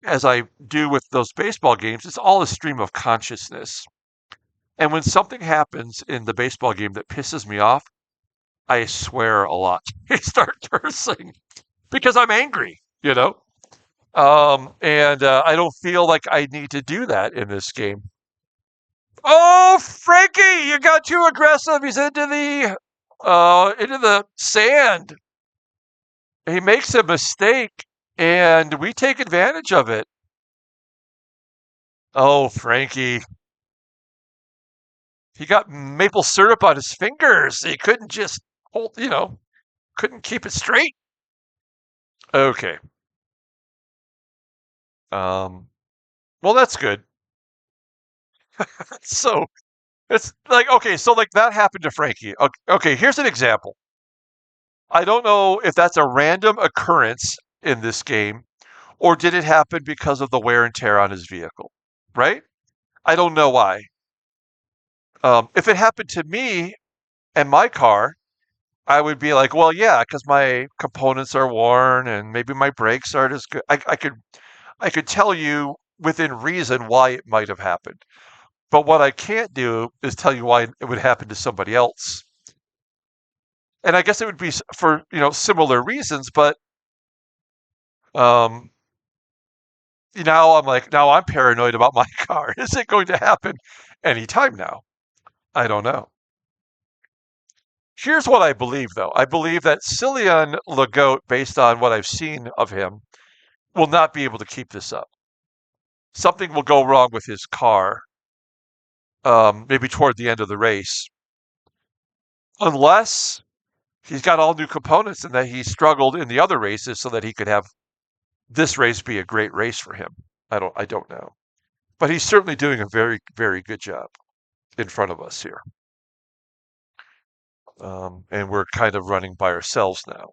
as I do with those baseball games, it's all a stream of consciousness. And when something happens in the baseball game that pisses me off, I swear a lot. I start cursing because I'm angry. And I don't feel like I need to do that in this game. Oh, Frankie, you got too aggressive. He's into the sand. He makes a mistake, and we take advantage of it. Oh, Frankie. He got maple syrup on his fingers. He couldn't just couldn't keep it straight. Okay. Well, that's good. So it's like, okay, so like that happened to Frankie. Okay, here's an example. I don't know if that's a random occurrence in this game or did it happen because of the wear and tear on his vehicle, right? I don't know why. If it happened to me and my car, I would be like, well, yeah, because my components are worn and maybe my brakes aren't as good. I could tell you within reason why it might have happened. But what I can't do is tell you why it would happen to somebody else. And I guess it would be for, similar reasons, but um, now I'm paranoid about my car. Is it going to happen anytime now? I don't know. Here's what I believe, though. I believe that Cillian Legoat, based on what I've seen of him, will not be able to keep this up. Something will go wrong with his car, maybe toward the end of the race, unless he's got all new components and that he struggled in the other races so that he could have this race be a great race for him. I don't know. But he's certainly doing a very, very good job in front of us here. And we're kind of running by ourselves now.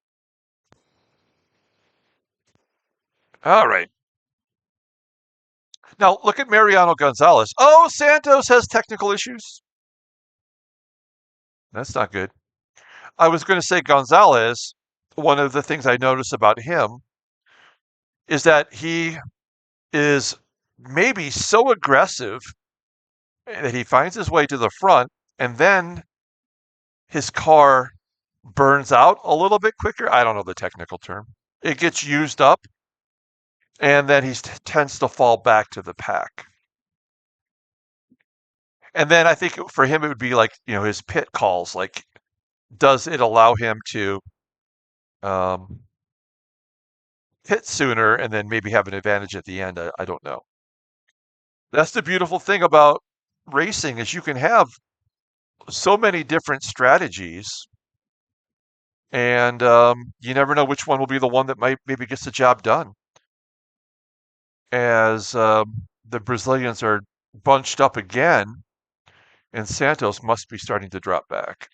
All right. Now look at Mariano Gonzalez. Oh, Santos has technical issues. That's not good. I was going to say Gonzalez, one of the things I notice about him is that he is maybe so aggressive that he finds his way to the front and then his car burns out a little bit quicker. I don't know the technical term. It gets used up and then he tends to fall back to the pack. And then I think for him it would be like his pit calls. Like, does it allow him to um, hit sooner and then maybe have an advantage at the end? I don't know. That's the beautiful thing about racing is you can have so many different strategies, and you never know which one will be the one that might maybe gets the job done. As the Brazilians are bunched up again, and Santos must be starting to drop back.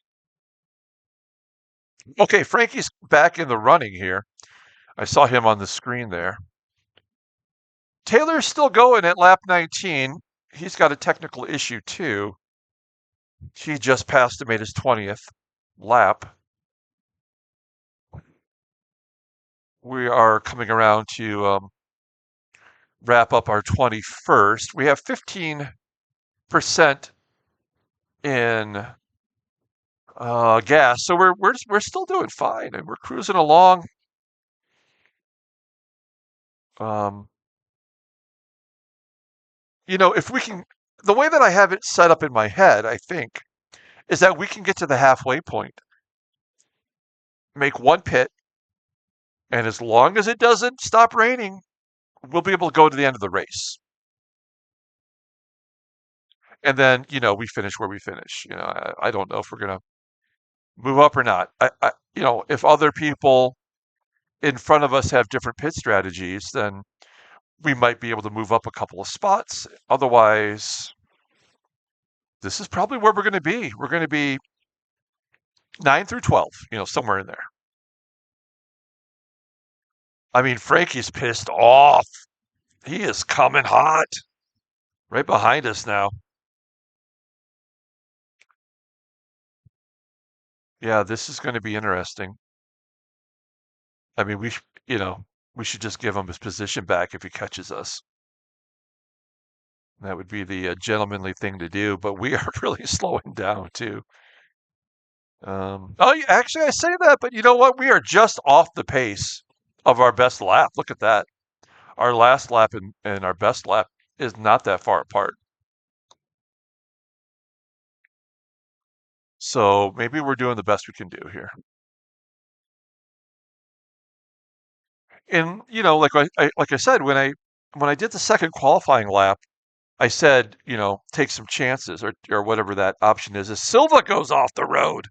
Okay, Frankie's back in the running here. I saw him on the screen there. Taylor's still going at lap 19. He's got a technical issue too. He just passed and made his 20th lap. We are coming around to wrap up our 21st. We have 15% in gas, so we're still doing fine, and we're cruising along. Um, if we can, the way that I have it set up in my head, I think, is that we can get to the halfway point, make one pit, and as long as it doesn't stop raining, we'll be able to go to the end of the race. And then, we finish where we finish. I don't know if we're gonna move up or not. If other people in front of us have different pit strategies, then we might be able to move up a couple of spots. Otherwise, this is probably where we're going to be. We're going to be 9 through 12, somewhere in there. I mean, Frankie's pissed off. He is coming hot. Right behind us now. Yeah, this is going to be interesting. I mean, we should just give him his position back if he catches us. That would be the gentlemanly thing to do, but we are really slowing down too. Actually, I say that, but you know what? We are just off the pace of our best lap. Look at that. Our last lap and our best lap is not that far apart. So maybe we're doing the best we can do here. And like I said, when I did the second qualifying lap, I said, take some chances or whatever that option is. As Silva goes off the road,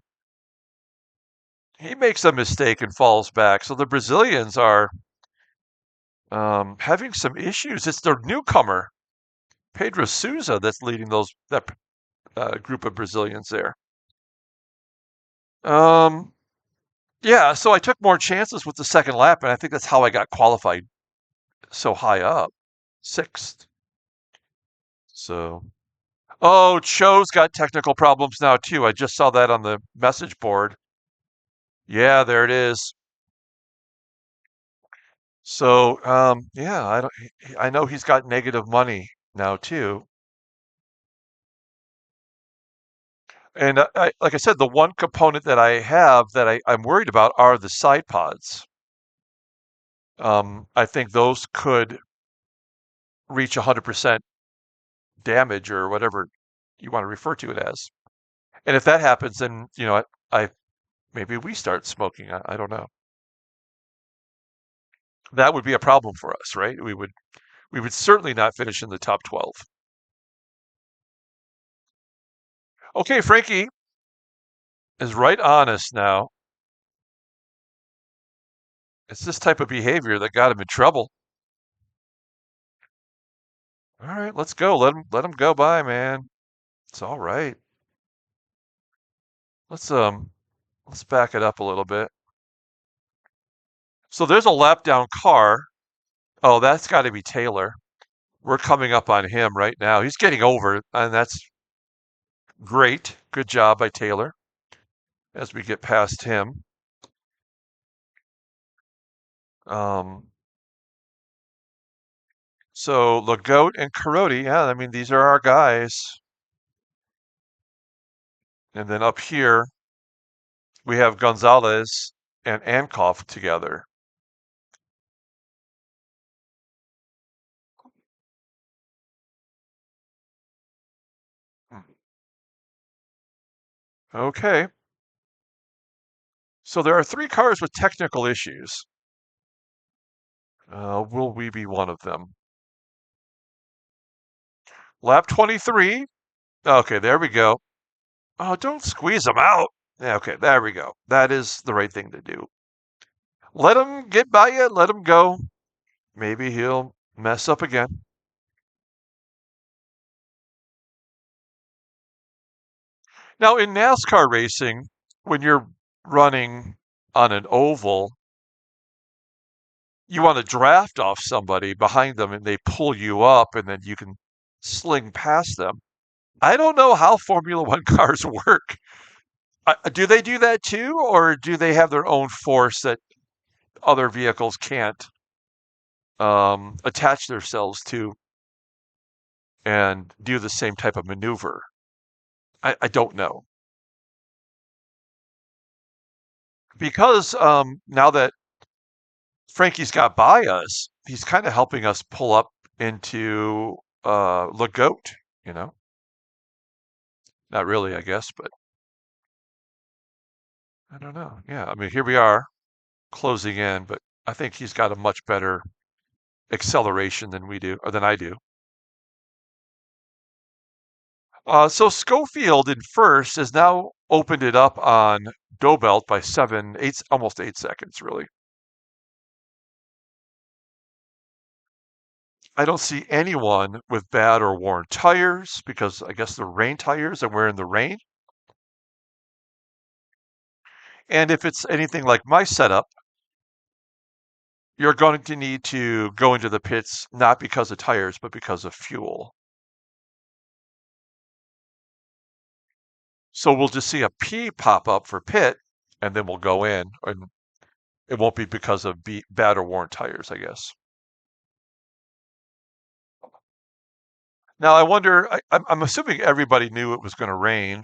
he makes a mistake and falls back. So the Brazilians are having some issues. It's the newcomer, Pedro Souza, that's leading that group of Brazilians there. Um, yeah, so I took more chances with the second lap, and I think that's how I got qualified so high up, sixth. So, oh, Cho's got technical problems now too. I just saw that on the message board. Yeah, there it is. So, yeah, I know he's got negative money now too. And like I said, the one component that I have that I'm worried about are the side pods. I think those could reach 100% damage or whatever you want to refer to it as. And if that happens, then I maybe we start smoking. I don't know. That would be a problem for us, right? We would certainly not finish in the top 12. Okay, Frankie is right on us now. It's this type of behavior that got him in trouble. All right, let's go. Let him go by, man. It's all right. Let's back it up a little bit. So there's a lap down car. Oh, that's got to be Taylor. We're coming up on him right now. He's getting over, and that's great. Good job by Taylor as we get past him. Um, so Lagoat and Carodi, yeah, I mean, these are our guys. And then up here, we have Gonzalez and Ankoff together. Okay. So there are three cars with technical issues. Will we be one of them? Lap 23. Okay, there we go. Oh, don't squeeze them out. Yeah, okay, there we go. That is the right thing to do. Let him get by you, let him go. Maybe he'll mess up again. Now, in NASCAR racing, when you're running on an oval, you want to draft off somebody behind them and they pull you up and then you can sling past them. I don't know how Formula One cars work. Do they do that too, or do they have their own force that other vehicles can't attach themselves to and do the same type of maneuver? I don't know. Because now that Frankie's got by us, he's kind of helping us pull up into Le Goat, you know? Not really, I guess, but I don't know. Yeah, I mean, here we are closing in, but I think he's got a much better acceleration than we do, or than I do. So Schofield in first has now opened it up on Dobelt by 7, 8, almost 8 seconds, really. I don't see anyone with bad or worn tires because I guess they're rain tires and we're in the rain. And if it's anything like my setup, you're going to need to go into the pits not because of tires, but because of fuel. So we'll just see a P pop up for pit, and then we'll go in, and it won't be because of bad or worn tires, I guess. Now I wonder. I'm assuming everybody knew it was going to rain.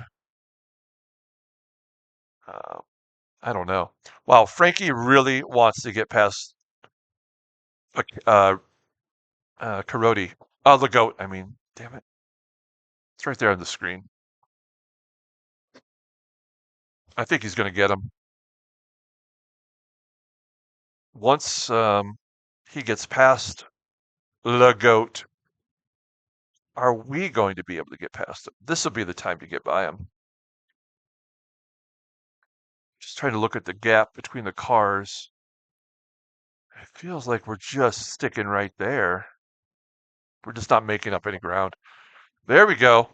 Uh, I don't know. Wow, Frankie really wants to get past uh, Carodi. The goat. I mean, damn it, it's right there on the screen. I think he's going to get him once he gets past the goat. Are we going to be able to get past him? This will be the time to get by him. Just trying to look at the gap between the cars. It feels like we're just sticking right there. We're just not making up any ground. There we go.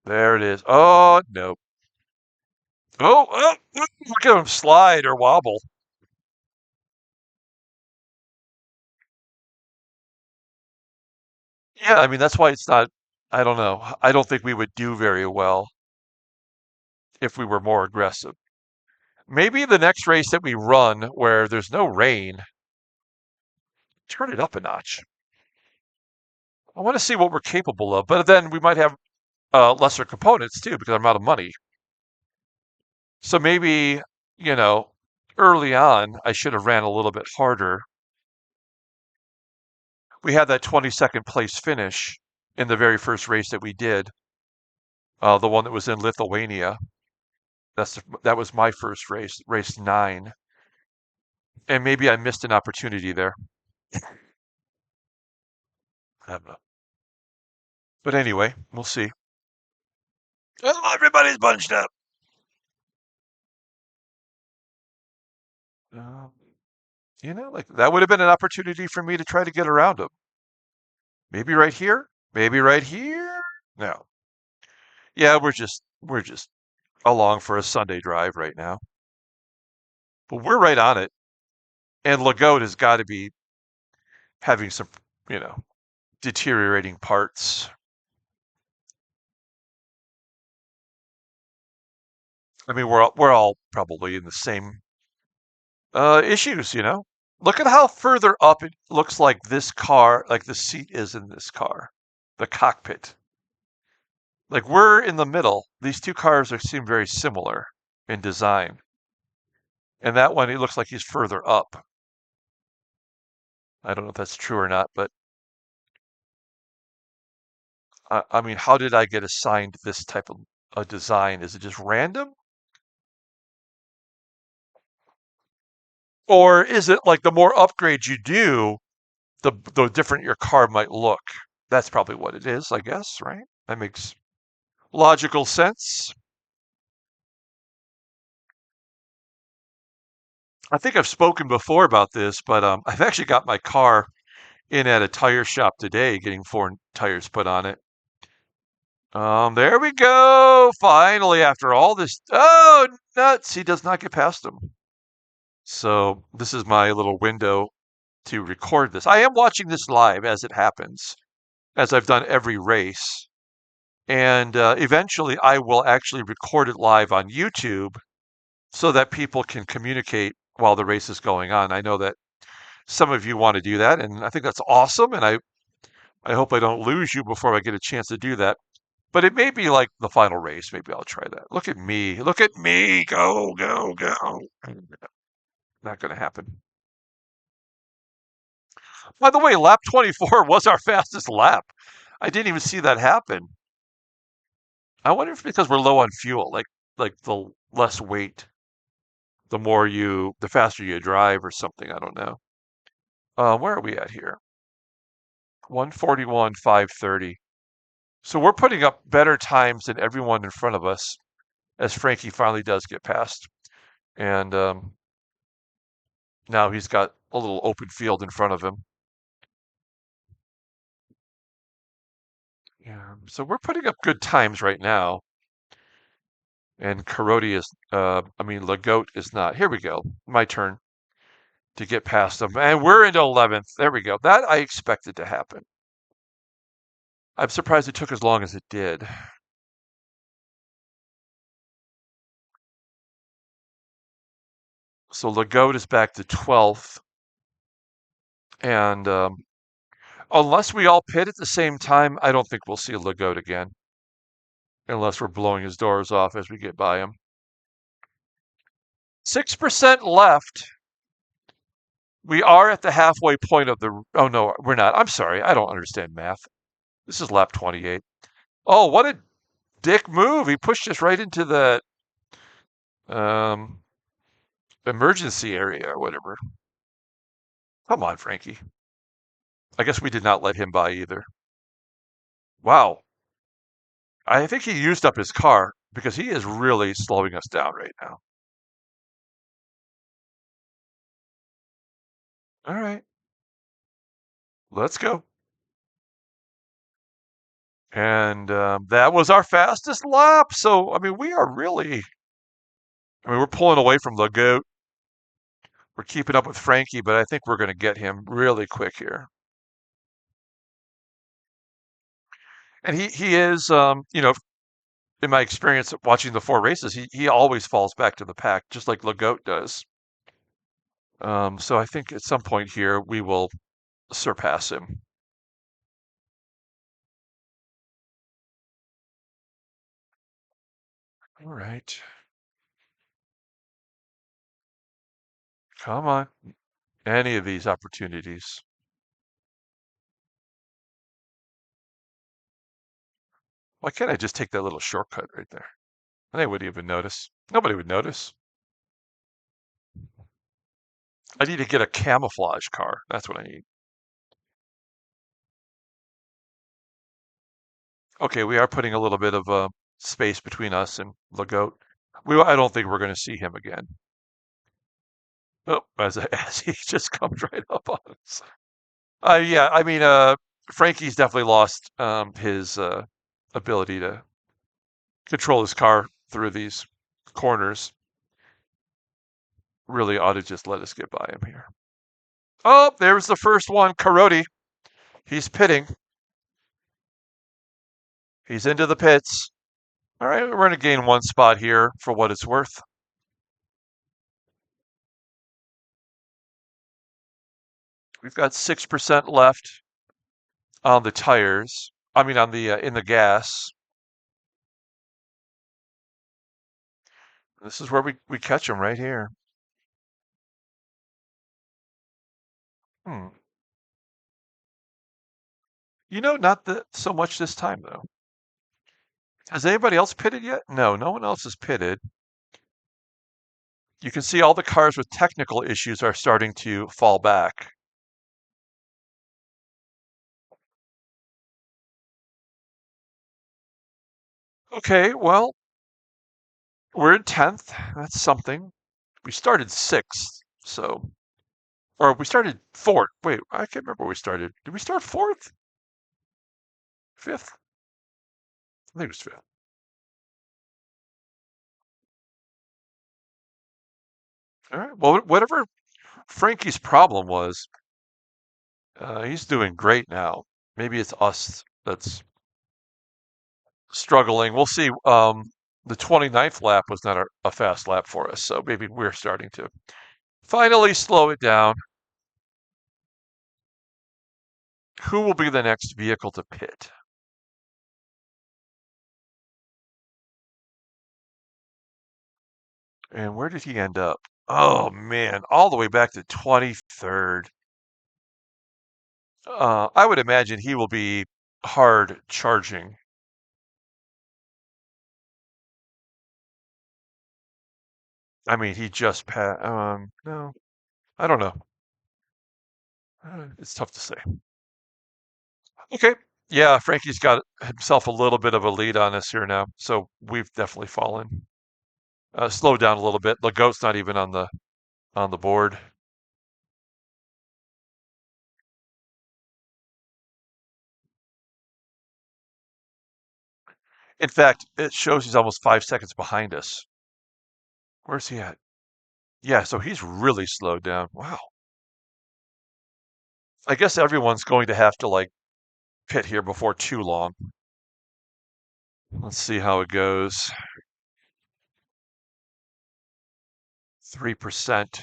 There it is. Oh, no. Look at him slide or wobble. Yeah, I mean, that's why it's not, I don't know. I don't think we would do very well if we were more aggressive. Maybe the next race that we run where there's no rain, turn it up a notch. I want to see what we're capable of, but then we might have lesser components too because I'm out of money. So maybe, you know, early on, I should have ran a little bit harder. We had that 22nd place finish in the very first race that we did, the one that was in Lithuania. That was my first race, race 9, and maybe I missed an opportunity there. I don't know, but anyway, we'll see. Oh, everybody's bunched up. Um, like that would have been an opportunity for me to try to get around them. Maybe right here. Maybe right here. No. Yeah, we're just along for a Sunday drive right now. But we're right on it. And Lagote has got to be having some, you know, deteriorating parts. I mean, we're all probably in the same issues. Look at how further up it looks like this car, like the seat is in this car, the cockpit. Like we're in the middle. These two cars seem very similar in design. And that one, it looks like he's further up. I don't know if that's true or not, but I mean, how did I get assigned this type of a design? Is it just random? Or is it like the more upgrades you do, the different your car might look? That's probably what it is, I guess, right? That makes logical sense. I think I've spoken before about this, but I've actually got my car in at a tire shop today, getting foreign tires put on it. There we go. Finally, after all this, oh nuts, he does not get past them. So this is my little window to record this. I am watching this live as it happens, as I've done every race. And eventually I will actually record it live on YouTube so that people can communicate while the race is going on. I know that some of you want to do that, and I think that's awesome. And I hope I don't lose you before I get a chance to do that. But it may be like the final race. Maybe I'll try that. Look at me. Look at me. Go, go, go. Not going to happen. By the way, lap 24 was our fastest lap. I didn't even see that happen. I wonder if because we're low on fuel, like the less weight, the faster you drive or something. I don't know. Where are we at here? 141, 530. So we're putting up better times than everyone in front of us as Frankie finally does get past. And now he's got a little open field in front of him. Yeah, so we're putting up good times right now. And Lagote is not. Here we go. My turn to get past them. And we're into 11th. There we go. That I expected to happen. I'm surprised it took as long as it did. So Lagote is back to 12th. And unless we all pit at the same time, I don't think we'll see Lagote again. Unless we're blowing his doors off as we get by him. 6% left. We are at the halfway point of the. Oh, no, we're not. I'm sorry. I don't understand math. This is lap 28. Oh, what a dick move. He pushed us right into the um, emergency area or whatever. Come on, Frankie. I guess we did not let him by either. Wow. I think he used up his car because he is really slowing us down right now. All right, let's go. And that was our fastest lap. So, we are really, we're pulling away from the goat. We're keeping up with Frankie, but I think we're going to get him really quick here. And he is, in my experience of watching the four races, he always falls back to the pack, just like Legoat does. So I think at some point here we will surpass him. All right. Come on. Any of these opportunities. Why can't I just take that little shortcut right there? And they wouldn't even notice. Nobody would notice. I need to get a camouflage car. That's what I need. Okay, we are putting a little bit of space between us and Legoat. I don't think we're going to see him again. Oh, as he just comes right up on us. Yeah, Frankie's definitely lost his ability to control his car through these corners. Really ought to just let us get by him here. Oh, there's the first one. Karoti. He's pitting. He's into the pits. All right, we're going to gain one spot here for what it's worth. We've got 6% left on the tires. On the in the gas. This is where we catch him right here. Hmm. Not so much this time though. Has anybody else pitted yet? No, no one else has pitted. You can see all the cars with technical issues are starting to fall back. Okay, well, we're in 10th. That's something. We started 6th, so, or we started 4th. Wait, I can't remember where we started. Did we start 4th? 5th? I think it was 5th. All right. Well, whatever Frankie's problem was, he's doing great now. Maybe it's us that's struggling. We'll see. The 29th lap was not a fast lap for us, so maybe we're starting to finally slow it down. Who will be the next vehicle to pit? And where did he end up? Oh man, all the way back to 23rd. I would imagine he will be hard charging. I mean, he just passed. No, I don't know. It's tough to say. Okay. Yeah, Frankie's got himself a little bit of a lead on us here now, so we've definitely fallen. Slowed down a little bit. The goat's not even on the board. In fact, it shows he's almost 5 seconds behind us. Where's he at? Yeah, so he's really slowed down. Wow. I guess everyone's going to have to like pit here before too long. Let's see how it goes. 3%.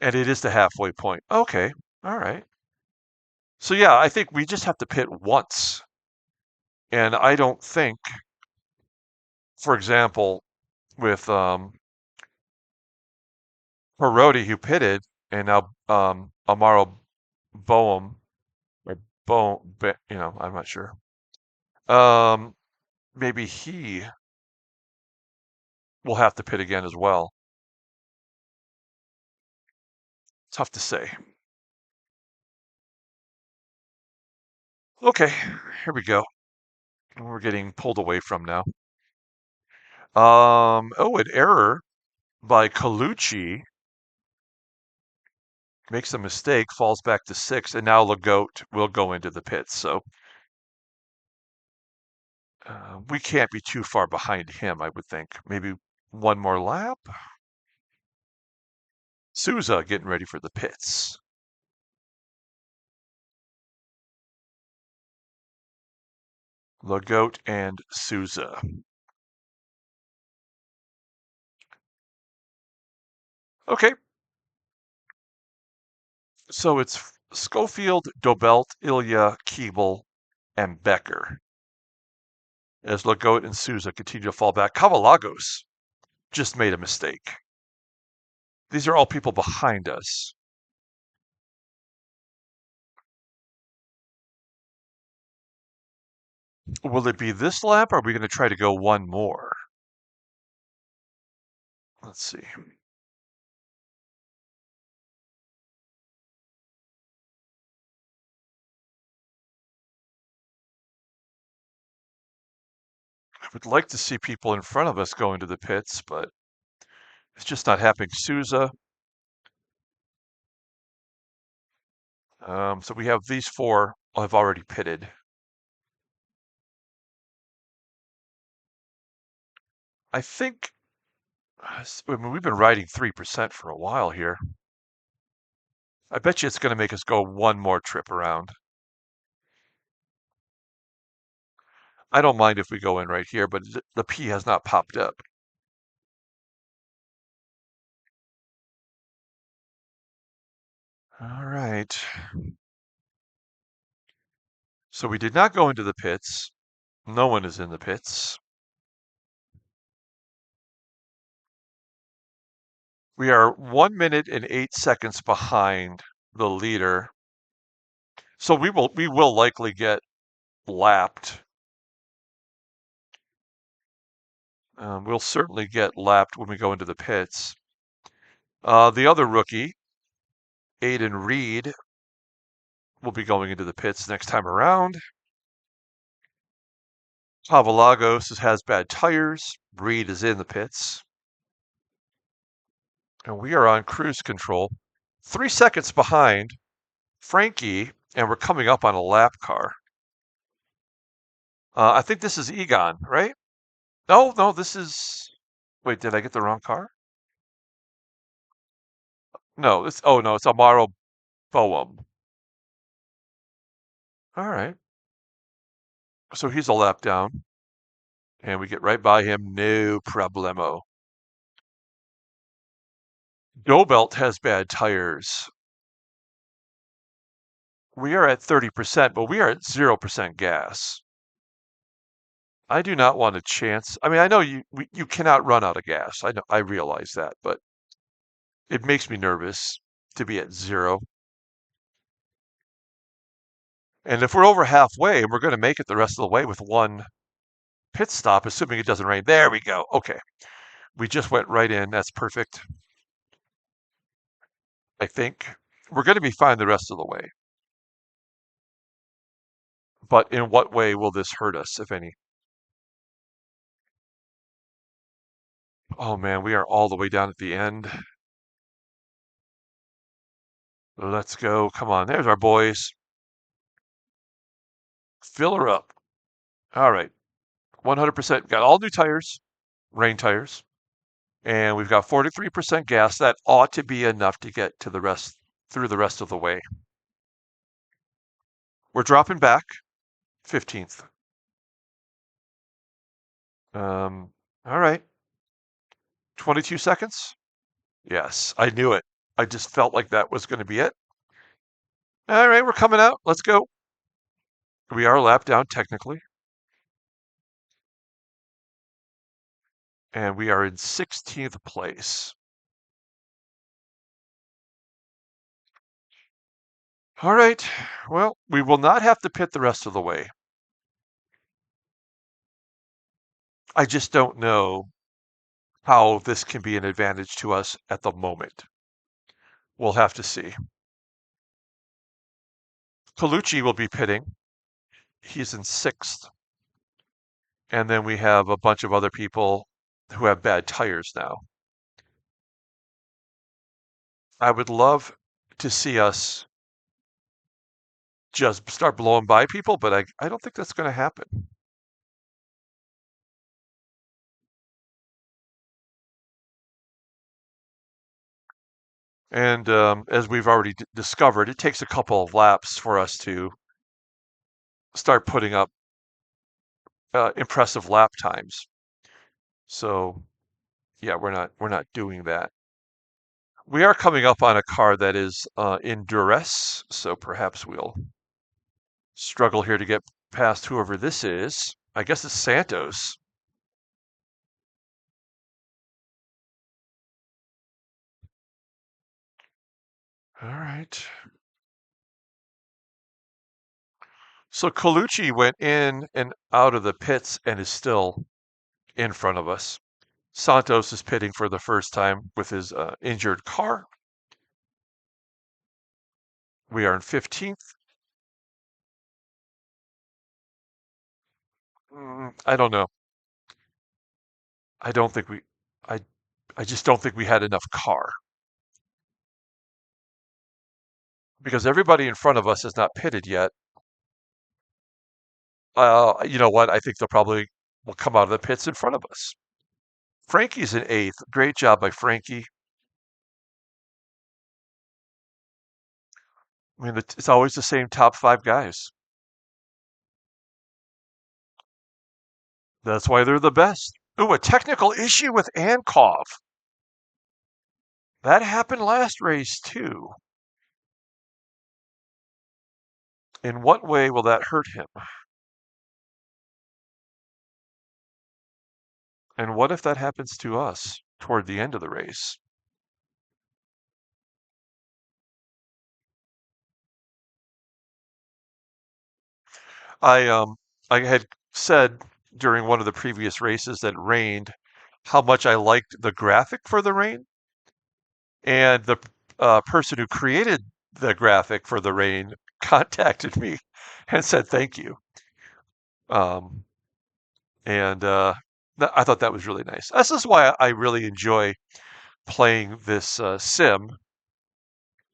And it is the halfway point. Okay. All right. So yeah, I think we just have to pit once. And I don't think, for example, with Parodi who pitted and now Amaro Boehm or I'm not sure. Um, maybe he will have to pit again as well. Tough to say. Okay, here we go. We're getting pulled away from now. Oh, an error by Colucci. Makes a mistake, falls back to 6, and now Legault will go into the pits. So we can't be too far behind him, I would think. Maybe one more lap. Souza getting ready for the pits. Legault and Souza. Okay. So it's Schofield, Dobelt, Ilya, Keeble, and Becker. As Legault and Souza continue to fall back. Cavalagos just made a mistake. These are all people behind us. Will it be this lap, or are we going to try to go one more? Let's see. I would like to see people in front of us go into the pits, but it's just not happening. Souza. So we have these four have already pitted. I think, I mean, we've been riding 3% for a while here. I bet you it's going to make us go one more trip around. I don't mind if we go in right here, but the P has not popped up. All right. So we did not go into the pits. No one is in the pits. We are 1 minute and 8 seconds behind the leader. So we will likely get lapped. We'll certainly get lapped when we go into the pits. The other rookie, Aiden Reed, will be going into the pits next time around. Pavalagos has bad tires. Reed is in the pits. And we are on cruise control. 3 seconds behind Frankie, and we're coming up on a lap car. I think this is Egon, right? No, no, this is. Wait, did I get the wrong car? No, it's. Oh no, it's Amaro Boehm. All right. So he's a lap down, and we get right by him. No problemo. Dobelt has bad tires. We are at 30%, but we are at 0% gas. I do not want a chance. I mean, I know you cannot run out of gas. I realize that, but it makes me nervous to be at zero. And if we're over halfway, we're going to make it the rest of the way with one pit stop, assuming it doesn't rain. There we go. Okay. We just went right in. That's perfect. I think we're going to be fine the rest of the way. But in what way will this hurt us, if any? Oh man, we are all the way down at the end. Let's go. Come on. There's our boys. Fill her up. All right. 100%. Got all new tires, rain tires, and we've got 43% gas. That ought to be enough to get to the rest through the rest of the way. We're dropping back 15th. All right. 22 seconds. Yes, I knew it. I just felt like that was going to be it. All right, we're coming out. Let's go. We are a lap down technically. And we are in 16th place. All right. Well, we will not have to pit the rest of the way. I just don't know how this can be an advantage to us at the moment. We'll have to see. Colucci will be pitting. He's in 6th. And then we have a bunch of other people who have bad tires now. I would love to see us just start blowing by people, but I don't think that's going to happen. And as we've already discovered, it takes a couple of laps for us to start putting up impressive lap times. So yeah, we're not doing that. We are coming up on a car that is in duress, so perhaps we'll struggle here to get past whoever this is. I guess it's Santos. All right. So Colucci went in and out of the pits and is still in front of us. Santos is pitting for the first time with his injured car. We are in 15th. I don't know. I don't think we. I. I just don't think we had enough car because everybody in front of us is not pitted yet. You know what? I think they'll probably will come out of the pits in front of us. Frankie's in 8th. Great job by Frankie. I mean, it's always the same top 5 guys. That's why they're the best. Ooh, a technical issue with Ankov. That happened last race too. In what way will that hurt him? And what if that happens to us toward the end of the race? I um I had said during one of the previous races that it rained how much I liked the graphic for the rain, and the person who created the graphic for the rain contacted me and said thank you. Um, and I thought that was really nice. This is why I really enjoy playing this sim,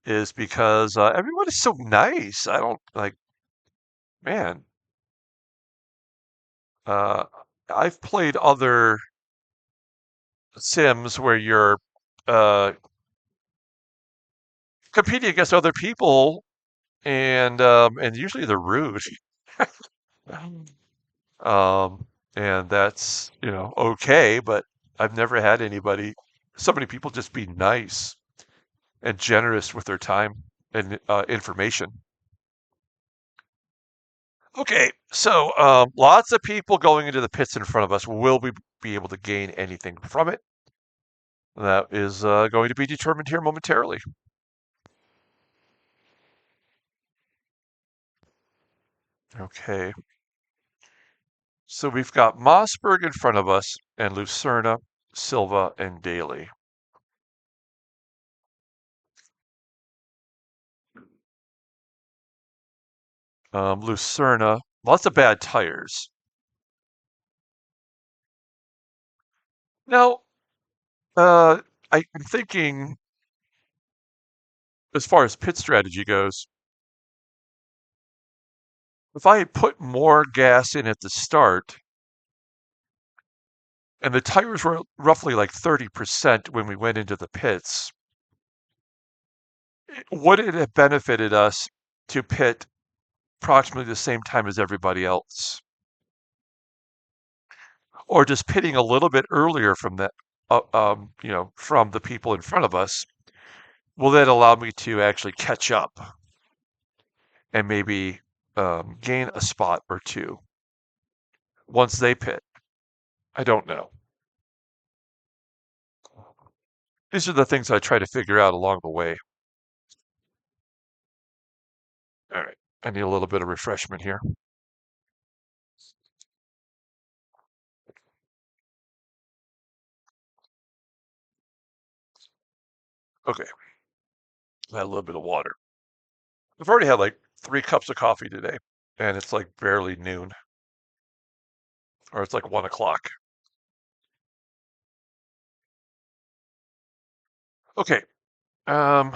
is because everyone is so nice. I don't like, man. Uh, I've played other sims where you're uh, competing against other people, and usually they're rude. Um, and that's, okay, but I've never had so many people just be nice and generous with their time and information. Okay, so lots of people going into the pits in front of us. Will we be able to gain anything from it? That is going to be determined here momentarily. Okay, so we've got Mossberg in front of us, and Lucerna, Silva, and Daly. Lucerna, lots of bad tires. Now, uh, I'm thinking, as far as pit strategy goes, if I put more gas in at the start, and the tires were roughly like 30% when we went into the pits, would it have benefited us to pit approximately the same time as everybody else? Or just pitting a little bit earlier from from the people in front of us, will that allow me to actually catch up and maybe gain a spot or two once they pit? I don't know. These are the things I try to figure out along the way. All right. I need a little bit of refreshment here. Okay. I had a little bit of water. I've already had like 3 cups of coffee today, and it's like barely noon, or it's like 1 o'clock. Okay. Um,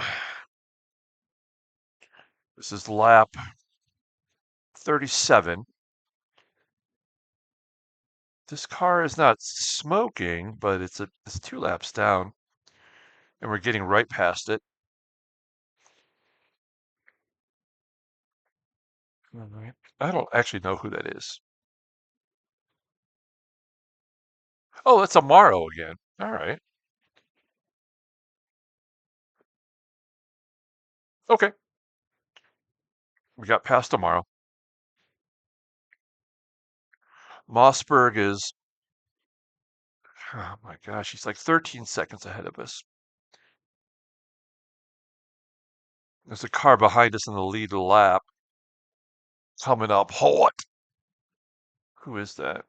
this is lap 37. This car is not smoking, but it's 2 laps down, and we're getting right past it. All right. I don't actually know who that is. Oh, that's Amaro again. All right. Okay. We got past Amaro. Mossberg is, oh my gosh, he's like 13 seconds ahead of us. There's a car behind us in the lead lap coming up hot. Who is that?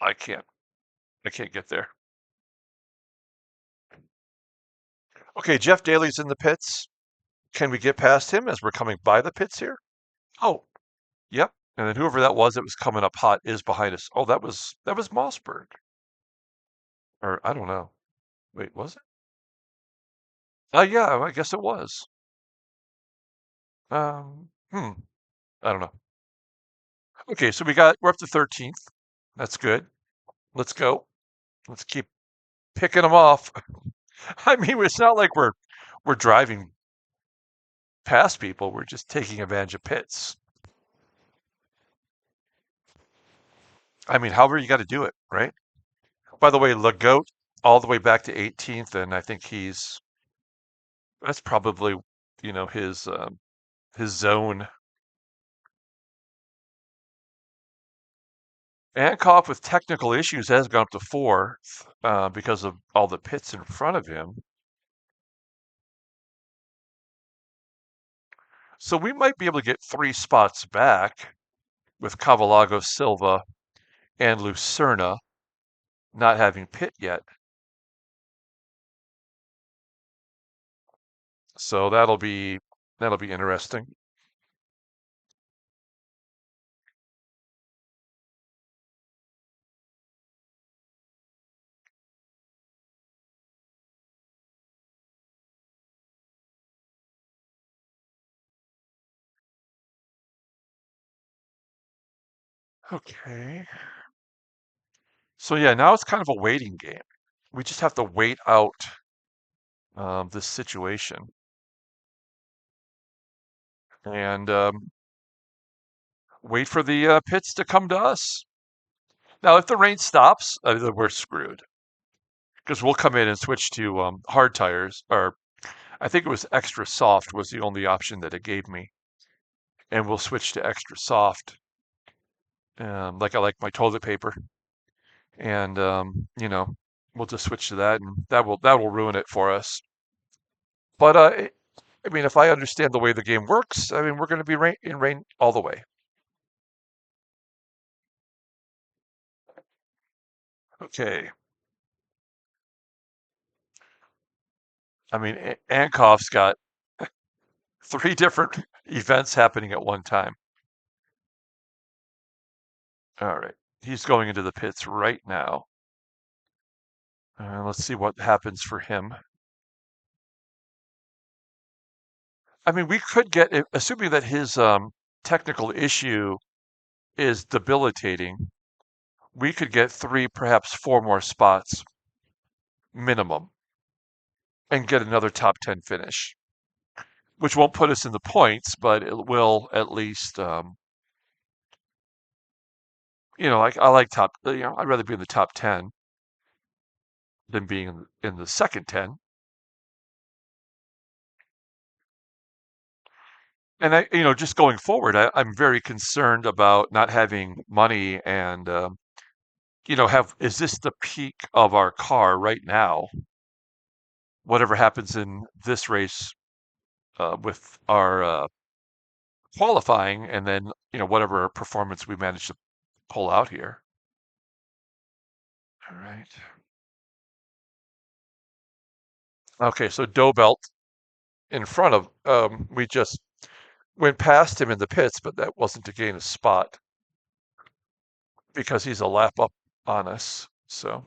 I can't. I can't get there. Okay, Jeff Daly's in the pits. Can we get past him as we're coming by the pits here? Oh, yep. And then whoever that was coming up hot is behind us. Oh, that was Mossberg. Or I don't know. Wait, was it? Yeah, I guess it was. I don't know. Okay, so we're up to 13th. That's good. Let's go. Let's keep picking them off. I mean, it's not like we're driving past people. We're just taking advantage of pits. I mean, however you got to do it, right? By the way, Legoat all the way back to 18th, and I think that's probably his zone. Ankoff with technical issues has gone up to 4th because of all the pits in front of him. So we might be able to get 3 spots back with Cavalago, Silva, and Lucerna not having pit yet. So that'll be interesting. Okay. So yeah, now it's kind of a waiting game. We just have to wait out this situation and wait for the pits to come to us. Now, if the rain stops, then we're screwed because we'll come in and switch to hard tires, or I think it was extra soft was the only option that it gave me, and we'll switch to extra soft, like I like my toilet paper, and we'll just switch to that, and that will ruin it for us. But I mean, if I understand the way the game works, I mean, we're going to be in rain all the way. Okay. I mean, Ankoff's got three different events happening at one time. All right. He's going into the pits right now. Let's see what happens for him. I mean, we could get, assuming that his technical issue is debilitating, we could get three, perhaps four more spots minimum and get another top 10 finish, which won't put us in the points, but it will at least, like I like I'd rather be in the top 10 than being in the second 10. And just going forward, I'm very concerned about not having money and, is this the peak of our car right now? Whatever happens in this race with our qualifying, and then whatever performance we manage to pull out here. All right. Okay, so Dobelt in front of we just went past him in the pits, but that wasn't to gain a spot because he's a lap up on us. So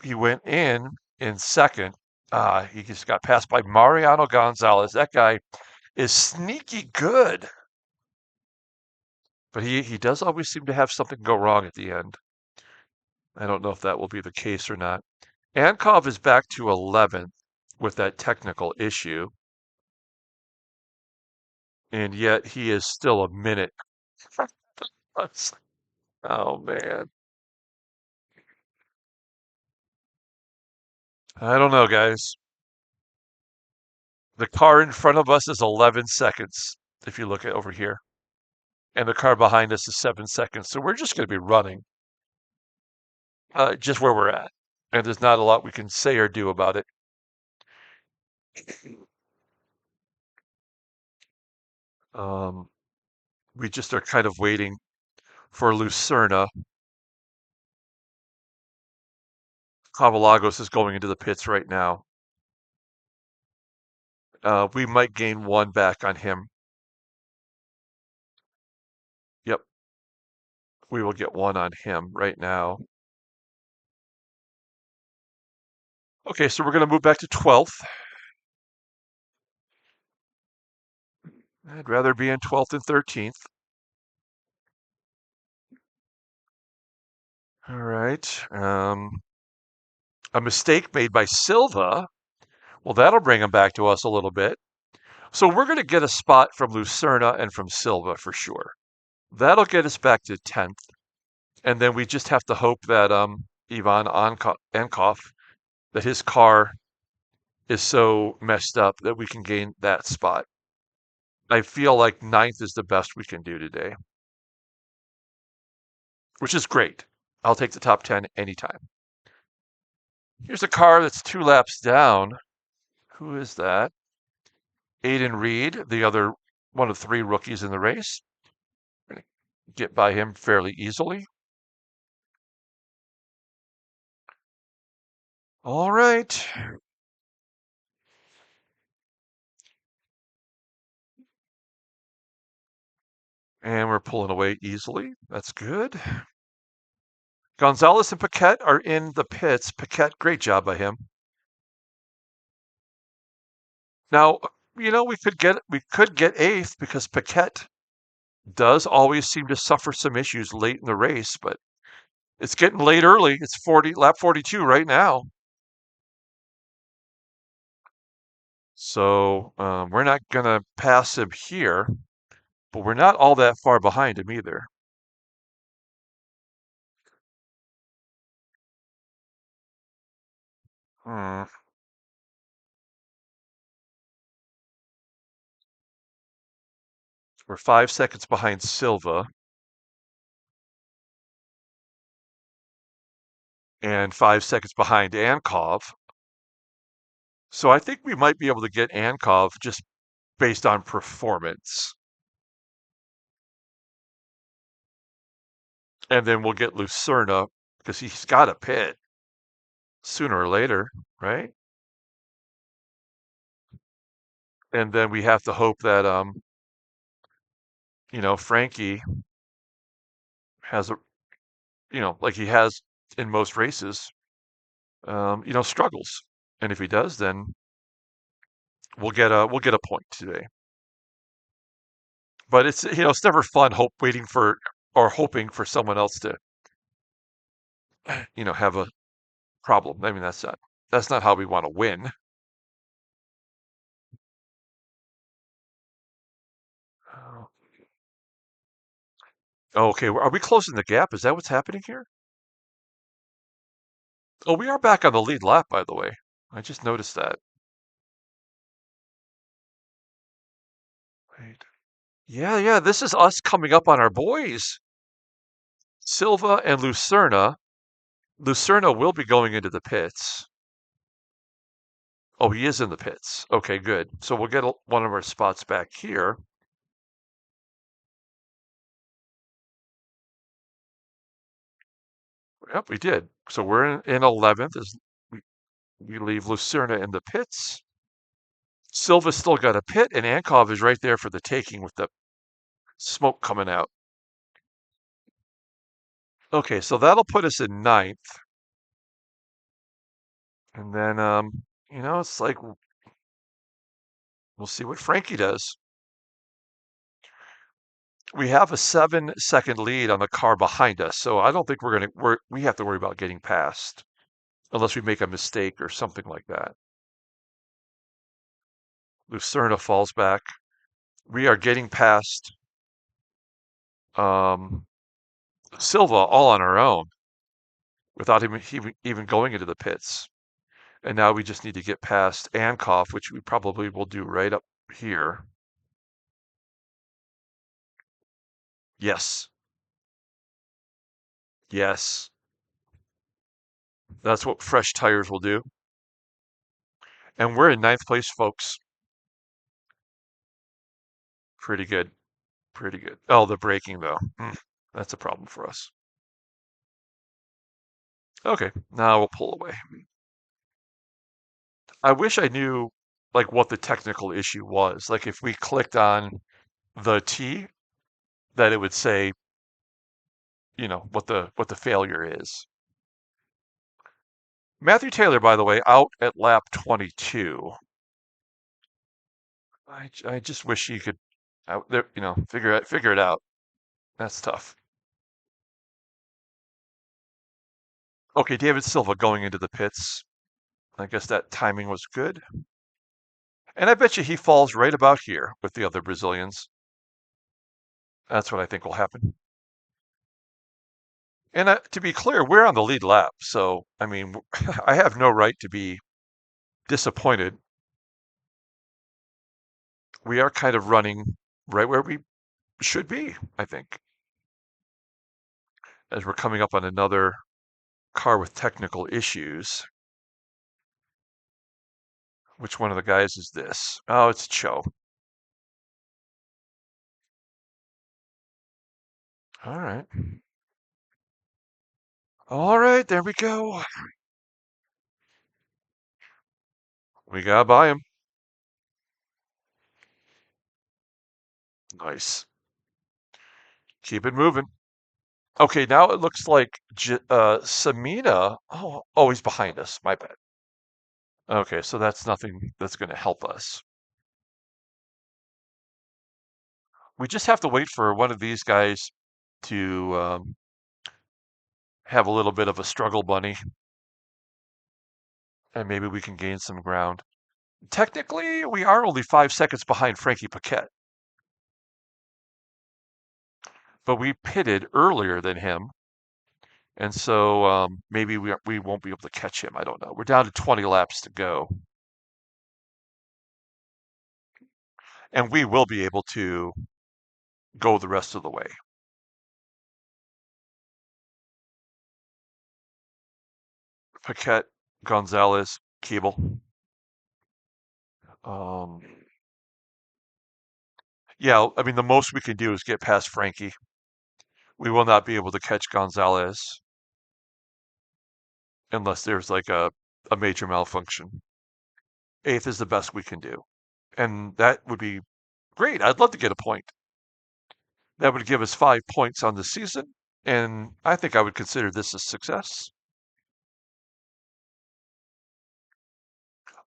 he went in second. He just got passed by Mariano Gonzalez. That guy is sneaky good, but he does always seem to have something go wrong at the end. I don't know if that will be the case or not. Ankov is back to 11th with that technical issue, and yet he is still a minute. Oh man. I don't know, guys. The car in front of us is 11 seconds if you look at over here, and the car behind us is 7 seconds. So we're just going to be running just where we're at, and there's not a lot we can say or do about it. Um, we just are kind of waiting for Lucerna. Cavalagos is going into the pits right now. We might gain one back on him. Yep, we will get one on him right now. Okay, so we're going to move back to 12th. I'd rather be in 12th than 13th. All right. A mistake made by Silva. Well, that'll bring him back to us a little bit. So we're going to get a spot from Lucerna and from Silva for sure. That'll get us back to 10th. And then we just have to hope that Ivan Ankov, that his car is so messed up that we can gain that spot. I feel like 9th is the best we can do today, which is great. I'll take the top 10 anytime. Here's a car that's 2 laps down. Who is that? Aiden Reed, the other one of three rookies in the race. We're going to get by him fairly easily. All right. And we're pulling away easily. That's good. Gonzalez and Paquette are in the pits. Paquette, great job by him. Now, we could get eighth because Paquette does always seem to suffer some issues late in the race, but it's getting late early. It's lap 42 right now. So we're not going to pass him here, but we're not all that far behind him either. Hmm. We're 5 seconds behind Silva and 5 seconds behind Ankov. So I think we might be able to get Ankov just based on performance. And then we'll get Lucerna because he's got a pit sooner or later, right? And then we have to hope that Frankie has a like he has in most races, struggles. And if he does, then we'll get a point today. But it's never fun waiting for or hoping for someone else to have a problem. I mean that's not how we want to win. Oh, okay, are we closing the gap? Is that what's happening here? Oh, we are back on the lead lap, by the way. I just noticed that. Wait. Yeah, yeah, this is us coming up on our boys. Silva and Lucerna. Lucerna will be going into the pits. Oh, he is in the pits. Okay, good. So we'll get one of our spots back here. Yep, we did. So we're in 11th as we leave Lucerna in the pits. Silva's still got a pit, and Ankov is right there for the taking with the smoke coming out. Okay, so that'll put us in ninth. And then, it's like we'll see what Frankie does. We have a 7-second lead on the car behind us, so I don't think we have to worry about getting past unless we make a mistake or something like that. Lucerna falls back. We are getting past um, Silva all on our own without him even going into the pits. And now we just need to get past Ankov, which we probably will do right up here. Yes. Yes. That's what fresh tires will do. And we're in ninth place, folks. Pretty good. Pretty good. Oh, the braking, though. That's a problem for us. Okay, now we'll pull away. I wish I knew like what the technical issue was. Like if we clicked on the T, that it would say, what the failure is. Matthew Taylor, by the way, out at lap 22. I just wish he could out there, figure it out. That's tough. Okay, David Silva going into the pits. I guess that timing was good. And I bet you he falls right about here with the other Brazilians. That's what I think will happen. And to be clear, we're on the lead lap. So, I mean, I have no right to be disappointed. We are kind of running right where we should be, I think, as we're coming up on another car with technical issues. Which one of the guys is this? Oh, it's Cho. All right. All right, there we go. We gotta buy him. Nice. Keep it moving. Okay, now it looks like Samina. Oh, he's behind us. My bad. Okay, so that's nothing that's going to help us. We just have to wait for one of these guys to have a little bit of a struggle bunny, and maybe we can gain some ground. Technically, we are only 5 seconds behind Frankie Paquette, but we pitted earlier than him, and so maybe we won't be able to catch him. I don't know. We're down to 20 laps to go, and we will be able to go the rest of the way. Paquette, Gonzalez, Keeble. Um, yeah, I mean, the most we can do is get past Frankie. We will not be able to catch Gonzalez unless there's like a major malfunction. Eighth is the best we can do. And that would be great. I'd love to get a point. That would give us 5 points on the season. And I think I would consider this a success.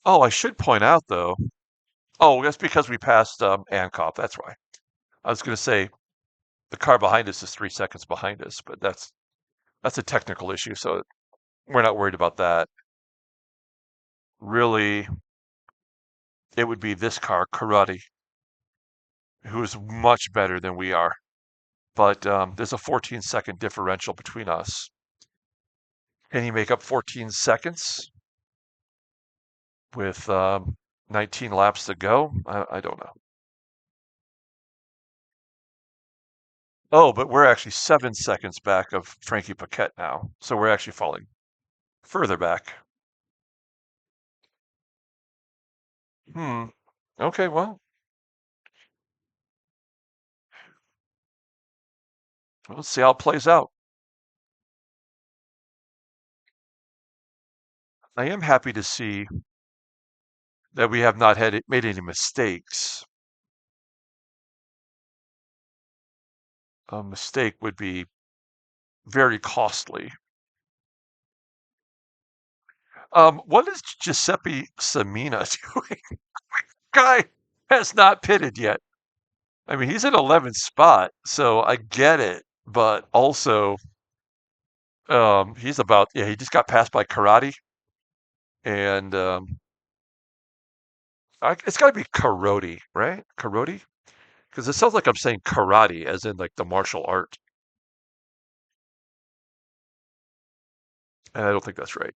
Oh, I should point out though. Oh, that's because we passed Ancop. That's why. I was going to say the car behind us is 3 seconds behind us, but that's a technical issue, so we're not worried about that. Really, it would be this car, Karate, who is much better than we are. But there's a 14-second differential between us. Can he make up 14 seconds with 19 laps to go? I don't know. Oh, but we're actually 7 seconds back of Frankie Paquette now. So we're actually falling further back. Hmm. Okay, well, let's see how it plays out. I am happy to see that we have not made any mistakes. A mistake would be very costly. What is Giuseppe Samina doing? Guy has not pitted yet. I mean, he's in 11th spot, so I get it, but also he's about he just got passed by Karate, and it's got to be Karate, right? Karate, because it sounds like I'm saying karate, as in like the martial art, and I don't think that's right.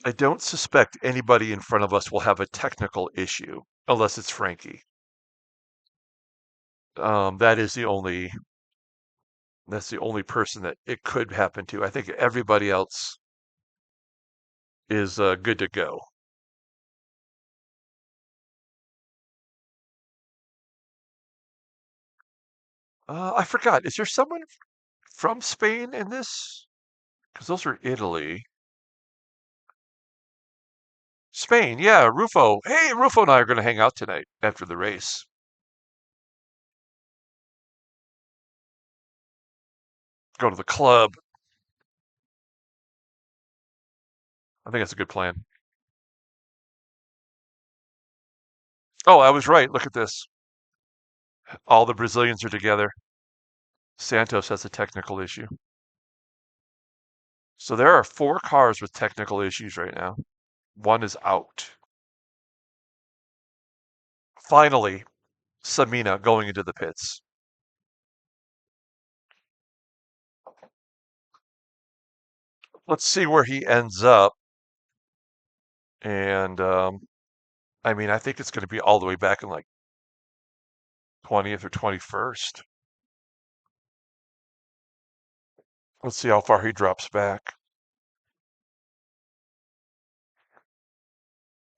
I don't suspect anybody in front of us will have a technical issue unless it's Frankie. That is that's the only person that it could happen to. I think everybody else is good to go. I forgot. Is there someone from Spain in this? Because those are Italy. Spain, yeah, Rufo. Hey, Rufo and I are going to hang out tonight after the race. Go to the club. I think that's a good plan. Oh, I was right. Look at this. All the Brazilians are together. Santos has a technical issue. So there are 4 cars with technical issues right now. One is out. Finally, Samina going into the pits. Let's see where he ends up. And I mean, I think it's going to be all the way back in like 20th or 21st. Let's see how far he drops back.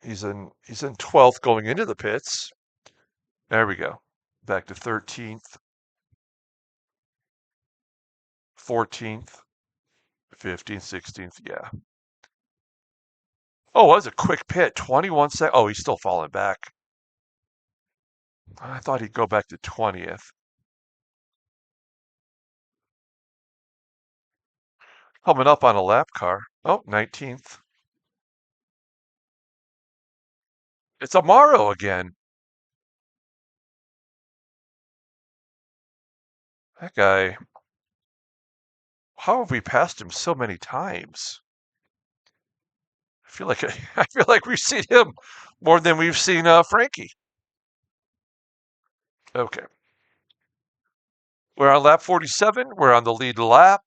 He's in 12th going into the pits. There we go. Back to 13th, 14th, 15th, 16th. Yeah. Oh, that was a quick pit. 21 sec. Oh, he's still falling back. I thought he'd go back to 20th. Coming up on a lap car. Oh, 19th. It's Amaro again. That guy. How have we passed him so many times? I feel like I feel like we've seen him more than we've seen Frankie. Okay. We're on lap 47. We're on the lead lap.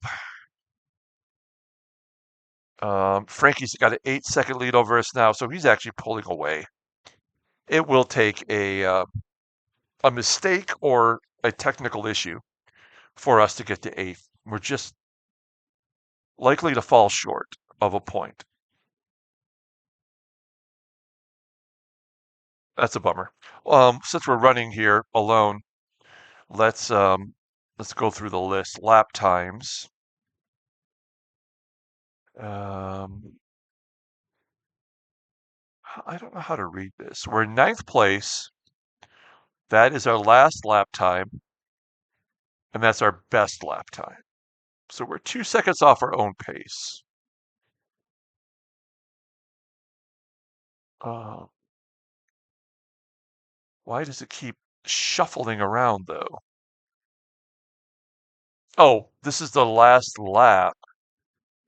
Frankie's got an 8-second lead over us now, so he's actually pulling away. It will take a mistake or a technical issue for us to get to 8th. We're just likely to fall short of a point. That's a bummer. Since we're running here alone, let's go through the list. Lap times. Um, I don't know how to read this. We're in 9th place. That is our last lap time, and that's our best lap time. So we're 2 seconds off our own pace. Uh, why does it keep shuffling around though? Oh, this is the last lap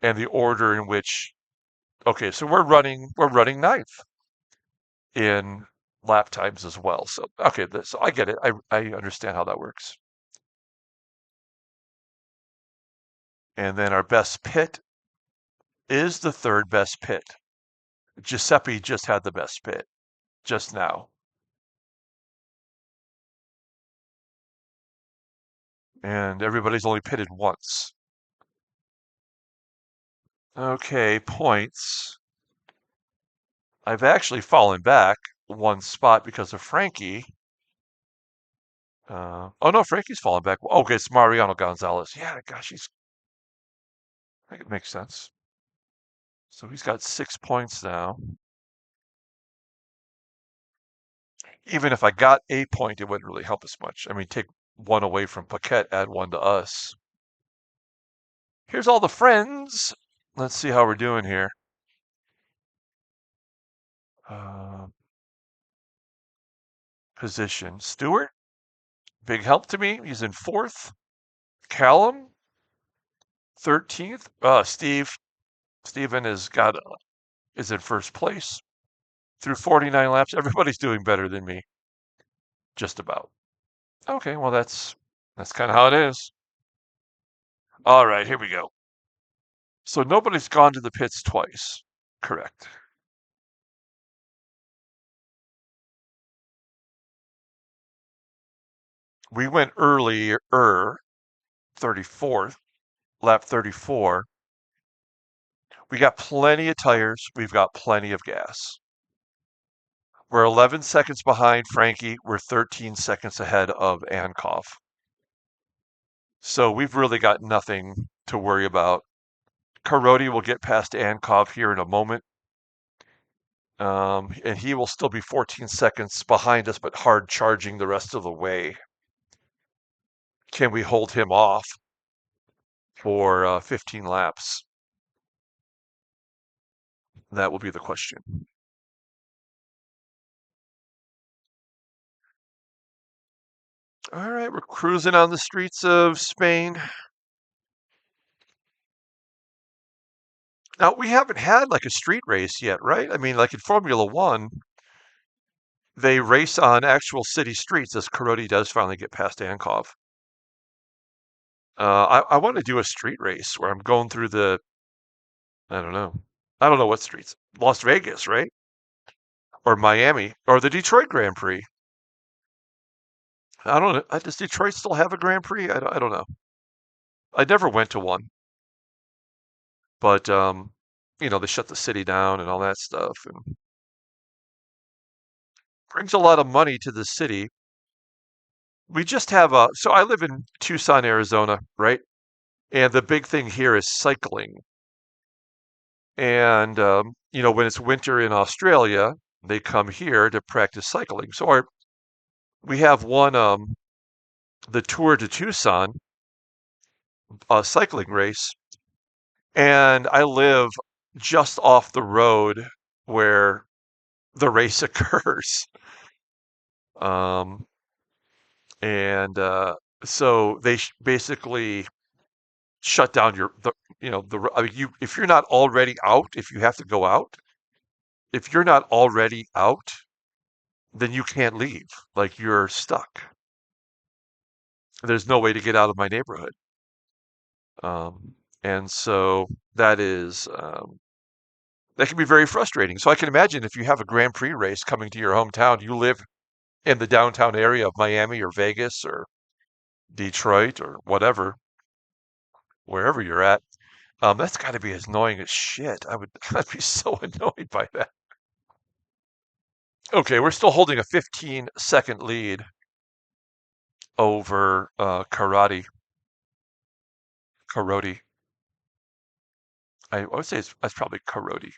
and the order in which. Okay, so we're running 9th in lap times as well. So okay, so I get it. I understand how that works. And then our best pit is the third best pit. Giuseppe just had the best pit just now. And everybody's only pitted once. Okay, points. I've actually fallen back one spot because of Frankie. Oh no, Frankie's fallen back. Okay, it's Mariano Gonzalez. Yeah, gosh, I think it makes sense. So he's got 6 points now. Even if I got a point, it wouldn't really help us much. I mean, take one away from Paquette, add one to us. Here's all the friends. Let's see how we're doing here. Uh, position. Stewart, big help to me. He's in 4th. Callum, 13th. Steven is in 1st place. Through 49 laps, everybody's doing better than me. Just about. Okay, well that's kind of how it is. All right, here we go. So nobody's gone to the pits twice. Correct. We went earlier, 34th, lap 34. We got plenty of tires. We've got plenty of gas. We're 11 seconds behind Frankie. We're 13 seconds ahead of Ankov. So we've really got nothing to worry about. Karodi will get past Ankov here in a moment. And he will still be 14 seconds behind us, but hard charging the rest of the way. Can we hold him off for 15 laps? That will be the question. All right, we're cruising on the streets of Spain. Now, we haven't had like a street race yet, right? I mean, like in Formula One, they race on actual city streets as Karodi does finally get past Ankov. I want to do a street race where I'm going through I don't know. I don't know what streets. Las Vegas, right? Or Miami, or the Detroit Grand Prix. I don't know. Does Detroit still have a Grand Prix? I don't know. I never went to one, but they shut the city down and all that stuff, and brings a lot of money to the city. We just have a, so I live in Tucson, Arizona, right? And the big thing here is cycling. And, when it's winter in Australia, they come here to practice cycling. So we have one, the Tour de Tucson, cycling race, and I live just off the road where the race occurs. Um, and so they basically shut down I mean, if you're not already out, if you have to go out, if you're not already out, then you can't leave. Like you're stuck. There's no way to get out of my neighborhood. And so that can be very frustrating. So I can imagine if you have a Grand Prix race coming to your hometown, you live in the downtown area of Miami or Vegas or Detroit or whatever, wherever you're at. That's got to be as annoying as shit. I'd be so annoyed by that. Okay, we're still holding a 15-second lead over Karoti. I would say that's probably Karoti.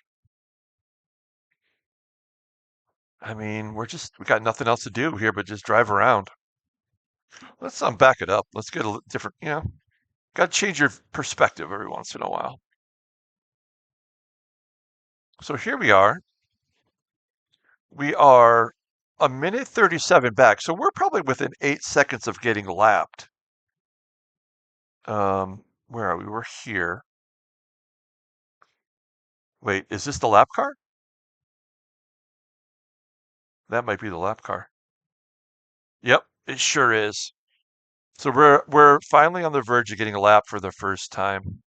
I mean, we got nothing else to do here but just drive around. Let's back it up. Let's get a different, got to change your perspective every once in a while. So here we are. We are a minute 37 back. So we're probably within 8 seconds of getting lapped. Where are we? We're here. Wait, is this the lap car? That might be the lap car. Yep, it sure is. So we're finally on the verge of getting a lap for the first time.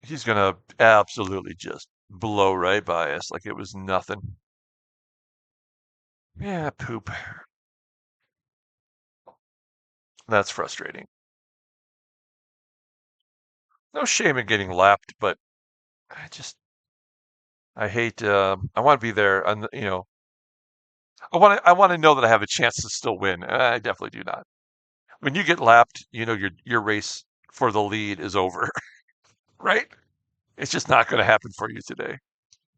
He's gonna absolutely just blow right by us like it was nothing. Yeah, poop. That's frustrating. No shame in getting lapped, but I just I hate. I want to be there, and I want to know that I have a chance to still win. I definitely do not. When you get lapped, your race for the lead is over, right? It's just not going to happen for you today.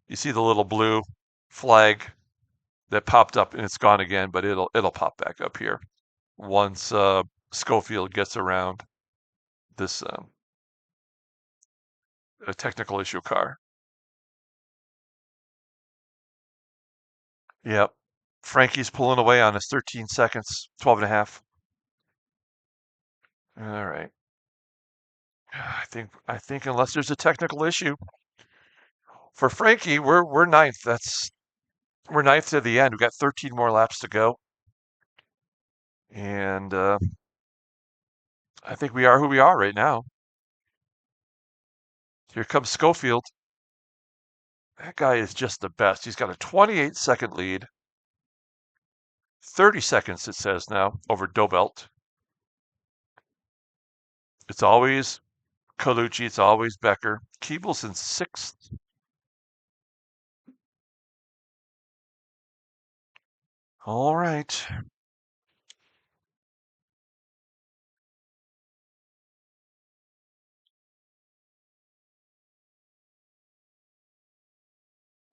You see the little blue flag that popped up, and it's gone again, but it'll pop back up here once Schofield gets around this a technical issue car. Yep. Frankie's pulling away on us 13 seconds, 12 and a half. All right. I think unless there's a technical issue for Frankie, we're ninth. We're ninth to the end. We've got 13 more laps to go, and I think we are who we are right now. Here comes Schofield. That guy is just the best. He's got a 28-second lead. 30 seconds, it says now, over Dobelt. It's always Colucci. It's always Becker. Keeble's in sixth. All right.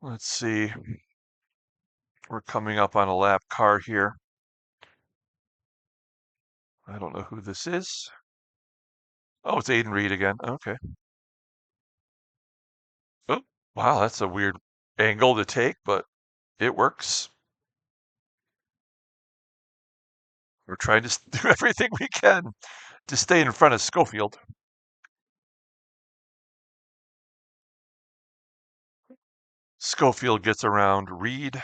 Let's see. We're coming up on a lap car here. I don't know who this is. Oh, it's Aiden Reed again. Okay. Oh, wow, that's a weird angle to take, but it works. We're trying to do everything we can to stay in front of Schofield. Schofield gets around Reed,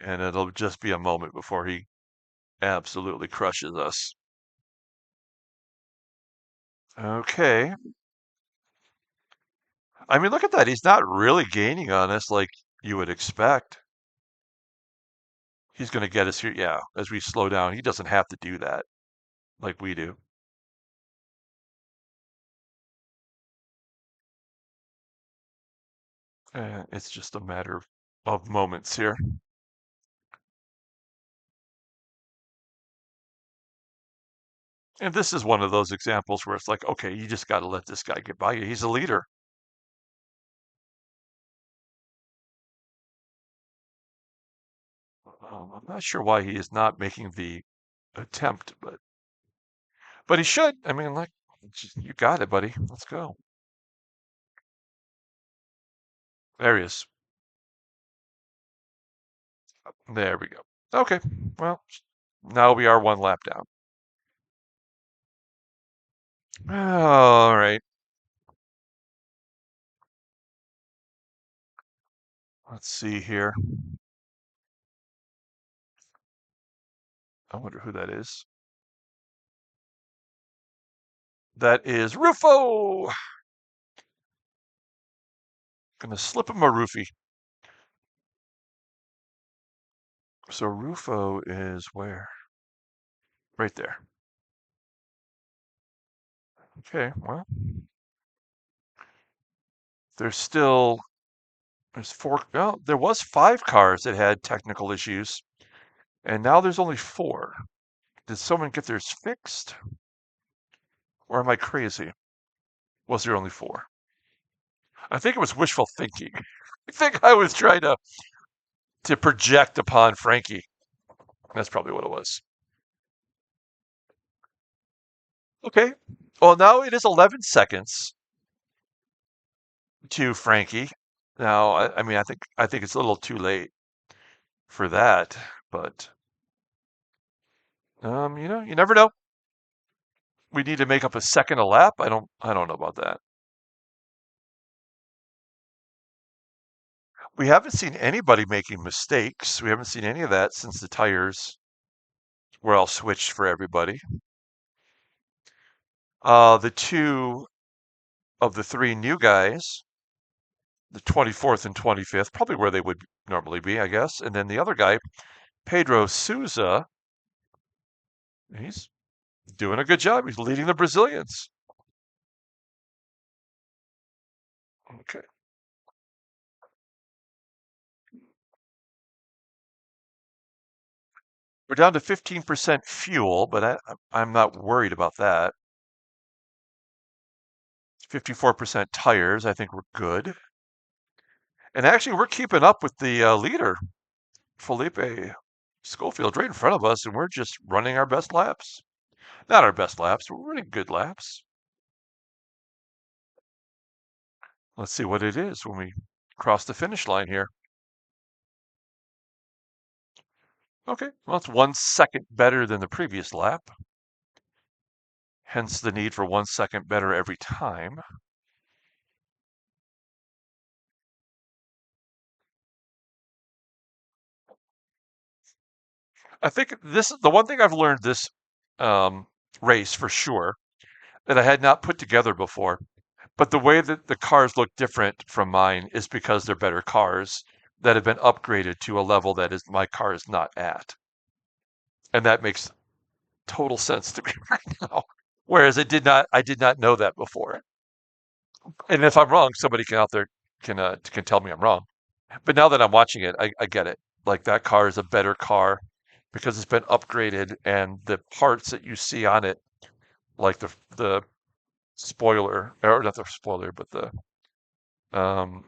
and it'll just be a moment before he absolutely crushes us. Okay. I mean, look at that. He's not really gaining on us like you would expect. He's going to get us here. Yeah, as we slow down. He doesn't have to do that like we do. It's just a matter of moments here. And this is one of those examples where it's like, okay, you just got to let this guy get by you. He's a leader. I'm not sure why he is not making the attempt, but he should. I mean, like, you got it, buddy. Let's go. There he is. There we go. Okay. Well, now we are one lap down. All right. Let's see here. I wonder who that is. That is Rufo. Gonna slip him a roofie. So Rufo is where? Right there. Okay, well, there's still there's four. Well, there was five cars that had technical issues, and now there's only four. Did someone get theirs fixed, or am I crazy? Was there only four? I think it was wishful thinking. I think I was trying to project upon Frankie. That's probably what it was. Okay. Well, now it is 11 seconds to Frankie. Now, I mean, I think it's a little too late for that, but you never know. We need to make up a second a lap. I don't know about that. We haven't seen anybody making mistakes. We haven't seen any of that since the tires were all switched for everybody. The two of the three new guys, the 24th and 25th, probably where they would normally be, I guess. And then the other guy, Pedro Souza, he's doing a good job. He's leading the Brazilians. Okay. We're down to 15% fuel, but I'm not worried about that. 54% tires. I think we're good. And actually, we're keeping up with the leader, Felipe Schofield, right in front of us, and we're just running our best laps. Not our best laps, we're running good laps. Let's see what it is when we cross the finish line here. Okay, well, it's 1 second better than the previous lap. Hence the need for 1 second better every time. I think this is the one thing I've learned this um, race for sure that I had not put together before. But the way that the cars look different from mine is because they're better cars that have been upgraded to a level that is my car is not at. And that makes total sense to me right now. Whereas I did not know that before. And if I'm wrong, somebody can out there can tell me I'm wrong. But now that I'm watching it, I get it. Like that car is a better car because it's been upgraded, and the parts that you see on it, like the spoiler, or not the spoiler, but um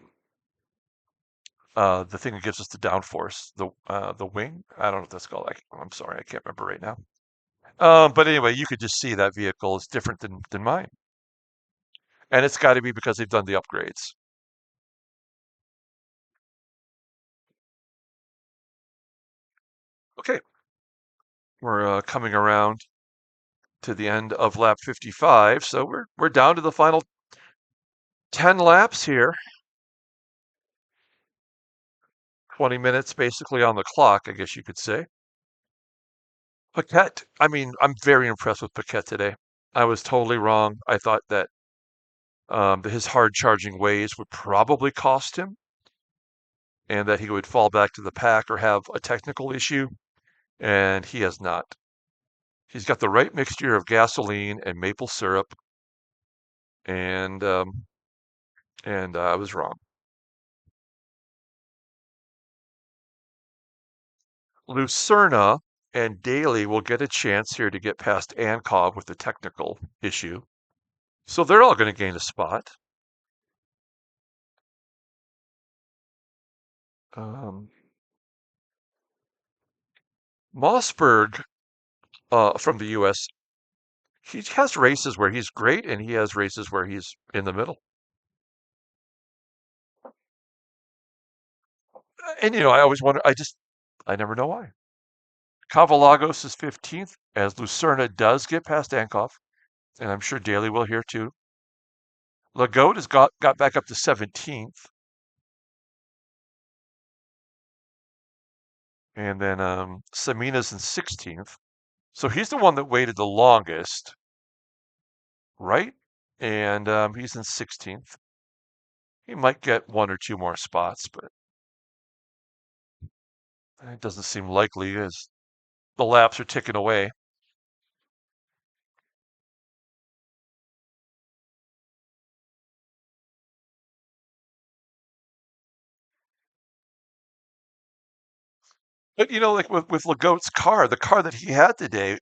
the thing that gives us the downforce, the wing. I don't know what that's called. I'm sorry, I can't remember right now. But anyway, you could just see that vehicle is different than mine, and it's got to be because they've done the upgrades. Okay, we're coming around to the end of lap 55, so we're down to the final 10 laps here. 20 minutes basically on the clock, I guess you could say. Paquette, I mean, I'm very impressed with Paquette today. I was totally wrong. I thought that his hard charging ways would probably cost him and that he would fall back to the pack or have a technical issue, and he has not. He's got the right mixture of gasoline and maple syrup, and I was wrong. Lucerna And Daly will get a chance here to get past Ankov with the technical issue. So they're all going to gain a spot. Um, Mossberg from the US, he has races where he's great and he has races where he's in the middle. And, I always wonder, I never know why. Cavalagos is 15th as Lucerna does get past Ankov, and I'm sure Daly will here too. Lagote has got back up to 17th. And then Samina's in 16th. So he's the one that waited the longest, right? And he's in 16th. He might get one or two more spots, but it doesn't seem likely as the laps are ticking away. But like with Lagote's car, the car that he had today,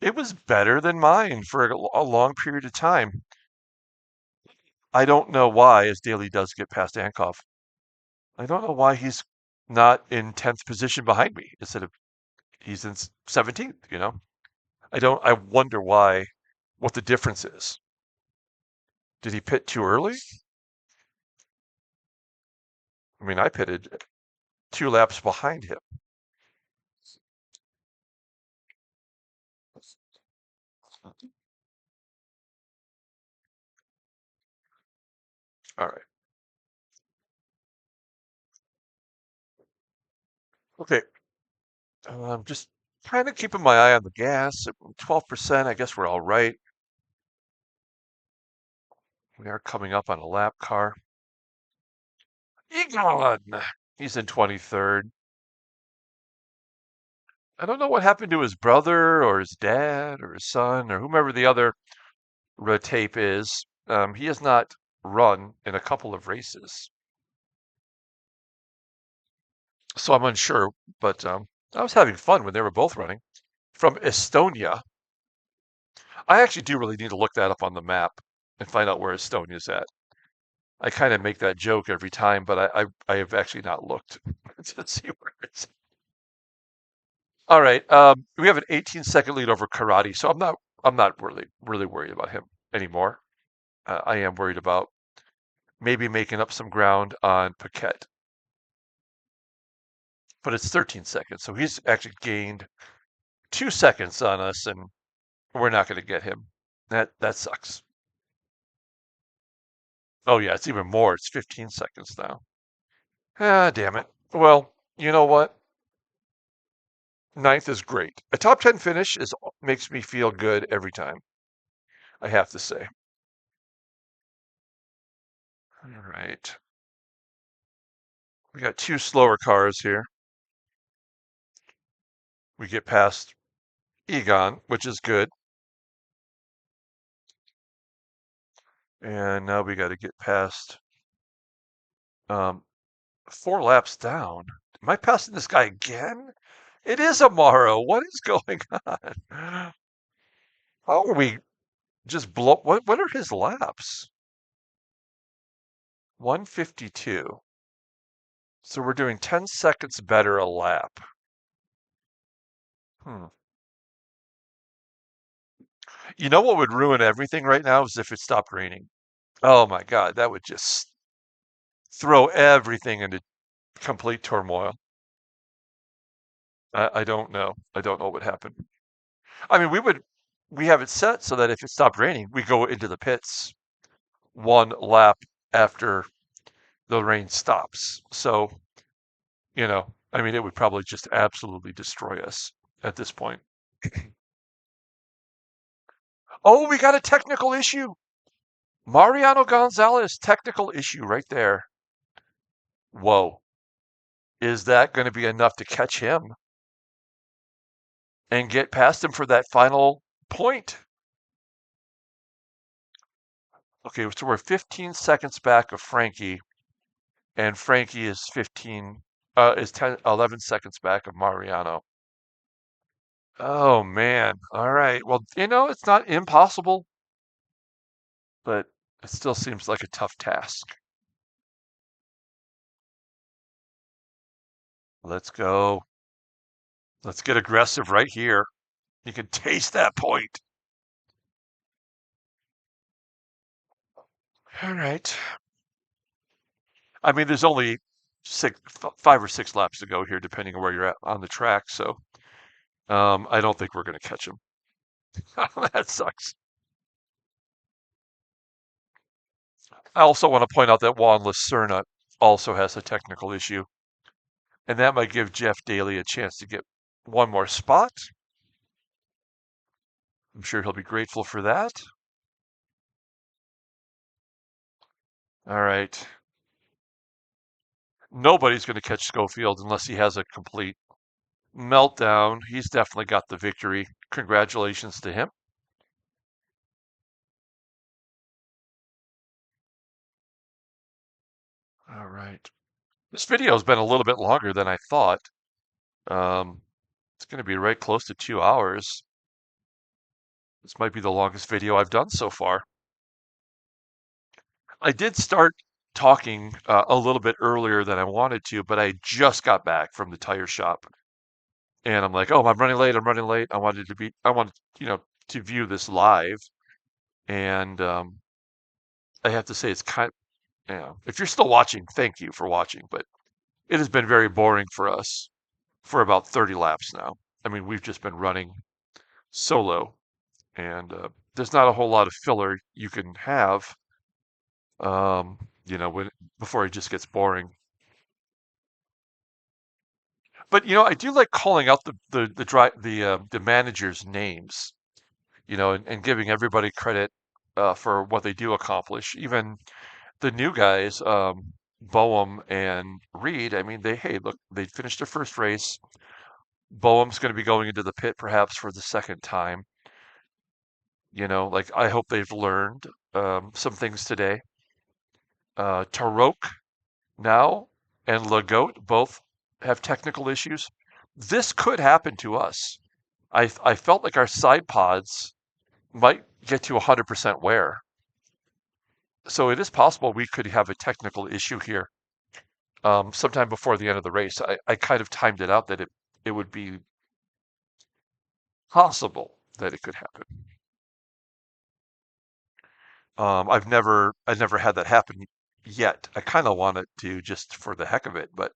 it was better than mine for a long period of time. I don't know why, as Daly does get past Ankov. I don't know why he's not in 10th position behind me instead of he's in 17th. I wonder why, what the difference is. Did he pit too early? I mean, I pitted 2 laps behind him. All right. Okay. I'm just kind of keeping my eye on the gas. At 12%, I guess we're all right. We are coming up on a lap car. Egon! He's in 23rd. I don't know what happened to his brother or his dad or his son or whomever the other tape is. He has not run in a couple of races. So I'm unsure, but I was having fun when they were both running. From Estonia. I actually do really need to look that up on the map and find out where Estonia's at. I kind of make that joke every time, but I have actually not looked to see where it's. All right, we have an 18-second lead over Karate, so I'm not really worried about him anymore. I am worried about maybe making up some ground on Paquette, but it's 13 seconds, so he's actually gained 2 seconds on us, and we're not going to get him. That sucks. Oh yeah, it's even more. It's 15 seconds now. Ah, damn it. Well, you know what? Ninth is great. A top 10 finish makes me feel good every time, I have to say. All right. We got 2 slower cars here. We get past Egon, which is good. And now we got to get past um, 4 laps down. Am I passing this guy again? It is Amaro. What is going on? How are we just what are his laps? 152. So we're doing 10 seconds better a lap. Hmm. You know what would ruin everything right now is if it stopped raining. Oh my God, that would just throw everything into complete turmoil. I don't know. I don't know what would happen. I mean, we have it set so that if it stopped raining, we go into the pits 1 lap after the rain stops. So, I mean, it would probably just absolutely destroy us at this point. Oh, we got a technical issue. Mariano Gonzalez, technical issue right there. Whoa. Is that going to be enough to catch him and get past him for that final point? Okay, so we're 15 seconds back of Frankie, and Frankie is 11 seconds back of Mariano. Oh man. All right. Well, it's not impossible, but it still seems like a tough task. Let's go. Let's get aggressive right here. You can taste that point. All right. I mean, there's only 5 or 6 laps to go here, depending on where you're at on the track. So, I don't think we're going to catch him. That sucks. I also want to point out that Juan Lacerna also has a technical issue, and that might give Jeff Daly a chance to get one more spot. I'm sure he'll be grateful for that. All right. Nobody's going to catch Schofield unless he has a complete meltdown. He's definitely got the victory. Congratulations to him. All right. This video has been a little bit longer than I thought. Um, it's going to be right close to 2 hours. This might be the longest video I've done so far. I did start talking a little bit earlier than I wanted to, but I just got back from the tire shop, and I'm like, oh, I'm running late. I'm running late. I wanted, to view this live, and I have to say it's if you're still watching, thank you for watching, but it has been very boring for us for about 30 laps now. I mean, we've just been running solo, and there's not a whole lot of filler you can have, um, when before it just gets boring. But I do like calling out the managers' names, and giving everybody credit for what they do accomplish. Even the new guys, Boehm and Reed. I mean, hey, look, they finished their first race. Boehm's going to be going into the pit perhaps for the second time. Like I hope they've learned some things today. Tarok now and Legault both have technical issues. This could happen to us. I felt like our side pods might get to 100% wear. So it is possible we could have a technical issue here sometime before the end of the race. I kind of timed it out that it would be possible that it could happen. I've never had that happen yet. I kind of want it to just for the heck of it, but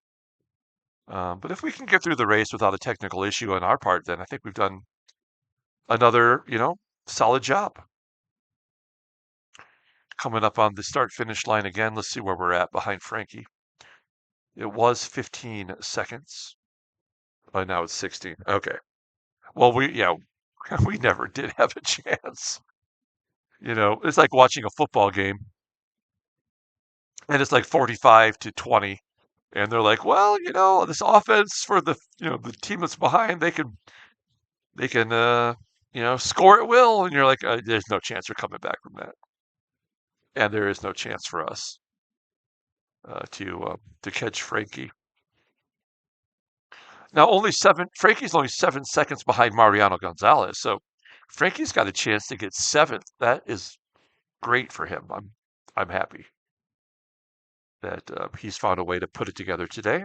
if we can get through the race without a technical issue on our part, then I think we've done another, solid job. Coming up on the start finish line again. Let's see where we're at behind Frankie. It was 15 seconds. Oh, now it's 16. Okay. Well, we never did have a chance. It's like watching a football game and it's like 45-20. And they're like, well, this offense for the team that's behind, they can score at will. And you're like, there's no chance we're coming back from that. And there is no chance for us to catch Frankie. Now, Frankie's only 7 seconds behind Mariano Gonzalez. So Frankie's got a chance to get seventh. That is great for him. I'm happy that he's found a way to put it together today.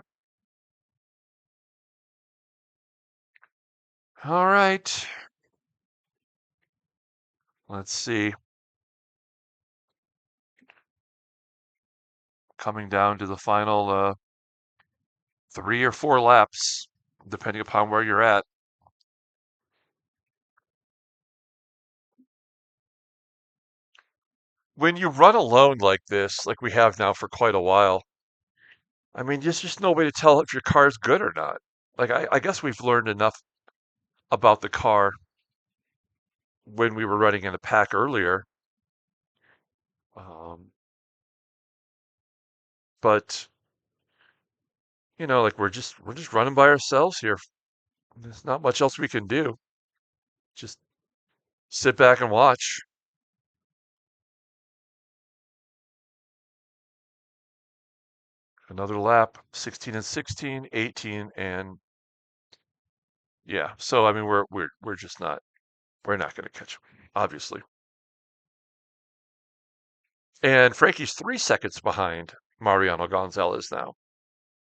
All right. Let's see. Coming down to the final 3 or 4 laps, depending upon where you're at. When you run alone like this, like we have now for quite a while, I mean, there's just no way to tell if your car's good or not. Like, I guess we've learned enough about the car when we were running in a pack earlier. Um, but like we're just running by ourselves here. There's not much else we can do. Just sit back and watch. Another lap, 16 and 16, 18 and Yeah. So I mean, we're just not we're not going to catch him, obviously. And Frankie's 3 seconds behind Mariano Gonzalez now.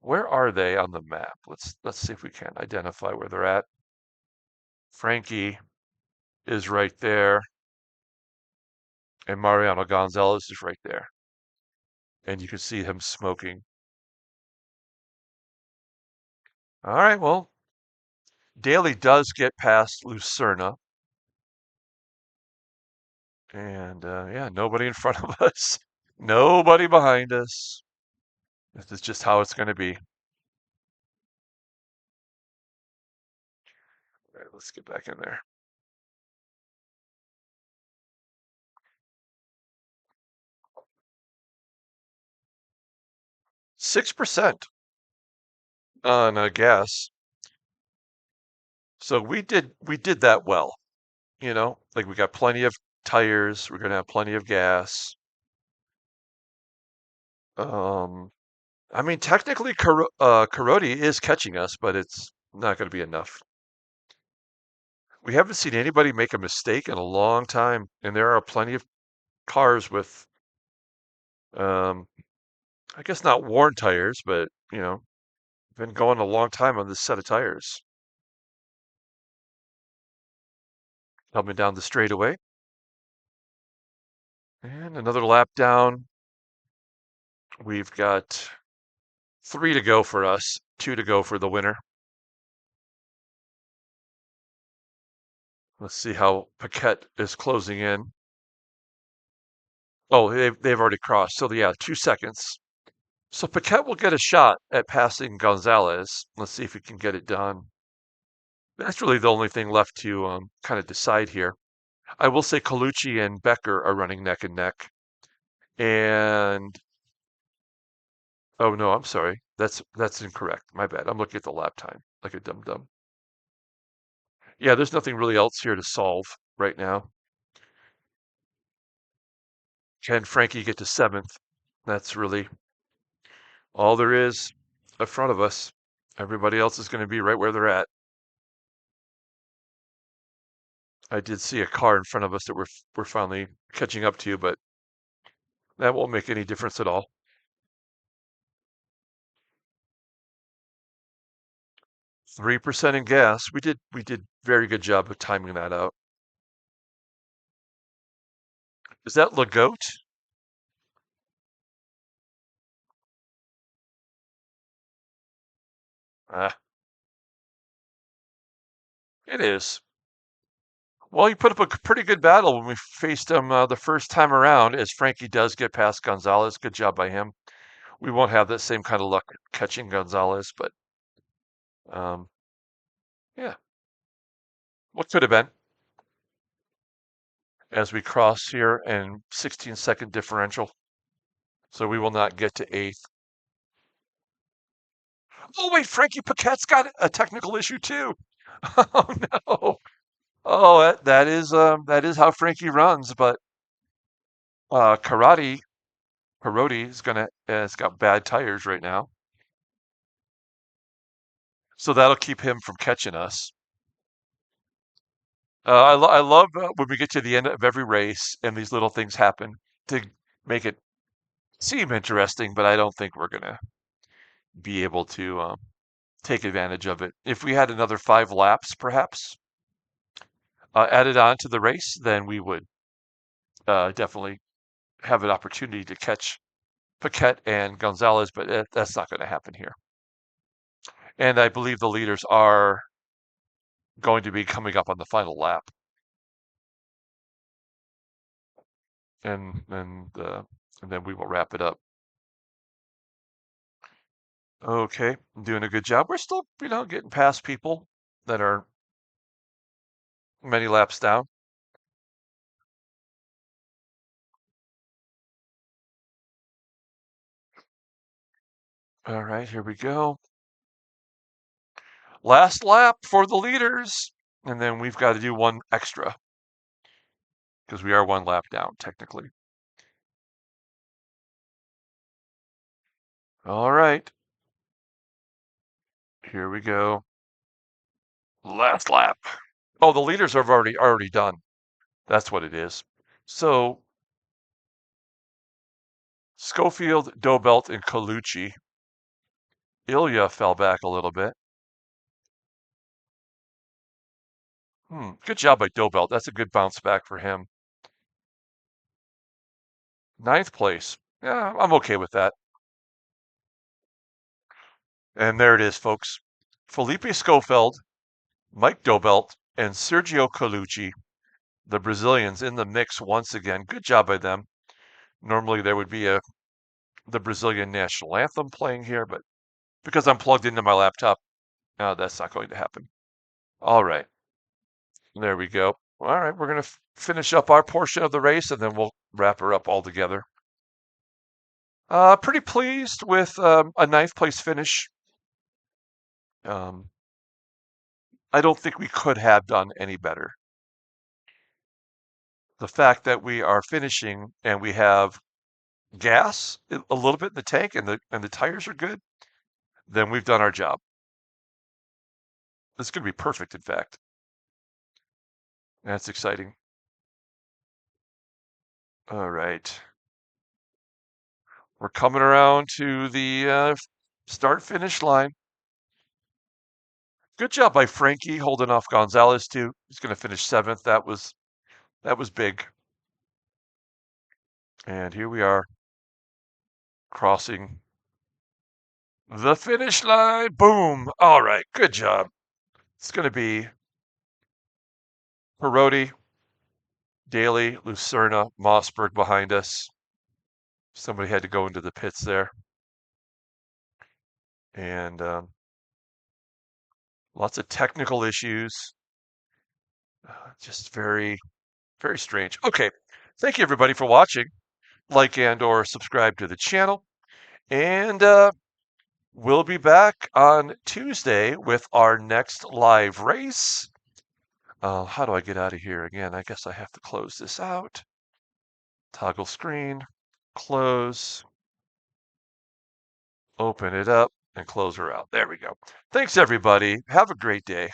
Where are they on the map? Let's see if we can identify where they're at. Frankie is right there, and Mariano Gonzalez is right there. And you can see him smoking. All right, well, Daly does get past Lucerna. And yeah, nobody in front of us. Nobody behind us. This is just how it's going to be. All right, let's get back in there. 6% on gas. So we did that well. Like we got plenty of tires. We're gonna have plenty of gas. Um, I mean, technically, Karoti is catching us, but it's not going to be enough. We haven't seen anybody make a mistake in a long time, and there are plenty of cars with, um, I guess not worn tires, but been going a long time on this set of tires. Coming down the straightaway, and another lap down. We've got 3 to go for us, 2 to go for the winner. Let's see how Paquette is closing in. Oh, they've already crossed. So yeah, 2 seconds. So Paquette will get a shot at passing Gonzalez. Let's see if he can get it done. That's really the only thing left to kind of decide here. I will say Colucci and Becker are running neck and neck. And oh no, I'm sorry. That's incorrect. My bad. I'm looking at the lap time like a dum dum. Yeah, there's nothing really else here to solve right now. Can Frankie get to seventh? That's really all there is in front of us. Everybody else is going to be right where they're at. I did see a car in front of us that we're finally catching up to, but that won't make any difference at all. 3% in gas. We did very good job of timing that out. Is that Lagote? Ah, it is. Well, you put up a pretty good battle when we faced him the first time around, as Frankie does get past Gonzalez. Good job by him. We won't have that same kind of luck catching Gonzalez, but um, yeah, what could have been as we cross here and 16-second differential. So we will not get to eighth. Oh wait, Frankie Paquette's got a technical issue too. Oh no. Oh, that is how Frankie runs, but Karate is gonna has got bad tires right now, so that'll keep him from catching us. I love when we get to the end of every race and these little things happen to make it seem interesting, but I don't think we're gonna be able to take advantage of it. If we had another 5 laps, perhaps added on to the race, then we would definitely have an opportunity to catch Paquette and Gonzalez, but that's not going to happen here. And I believe the leaders are going to be coming up on the final lap, and then we will wrap it up. Okay, I'm doing a good job. We're still, getting past people that are many laps down. All right, here we go. Last lap for the leaders, and then we've got to do one extra because we are 1 lap down technically. All right, here we go. Last lap. Oh, the leaders are already done. That's what it is. So Schofield, Dobelt, and Colucci. Ilya fell back a little bit. Good job by Dobelt. That's a good bounce back for him. Ninth place. Yeah, I'm okay with that. And there it is, folks. Felipe Schofield, Mike Dobelt, and Sergio Colucci, the Brazilians in the mix once again. Good job by them. Normally there would be the Brazilian national anthem playing here, but because I'm plugged into my laptop, that's not going to happen. All right. There we go. All right, we're going to finish up our portion of the race and then we'll wrap her up all together. Pretty pleased with a ninth place finish. I don't think we could have done any better. The fact that we are finishing and we have gas a little bit in the tank and the tires are good, then we've done our job. This is going to be perfect, in fact. That's exciting. All right. We're coming around to the start-finish line. Good job by Frankie holding off Gonzalez too. He's going to finish 7th. That was big. And here we are crossing the finish line. Boom. All right. Good job. It's going to be Perotti, Daly, Lucerna, Mossberg behind us. Somebody had to go into the pits there. And lots of technical issues. Just very, very strange. Okay. Thank you, everybody, for watching. Like and or subscribe to the channel. And we'll be back on Tuesday with our next live race. How do I get out of here again? I guess I have to close this out. Toggle screen, close, open it up, and close her out. There we go. Thanks, everybody. Have a great day.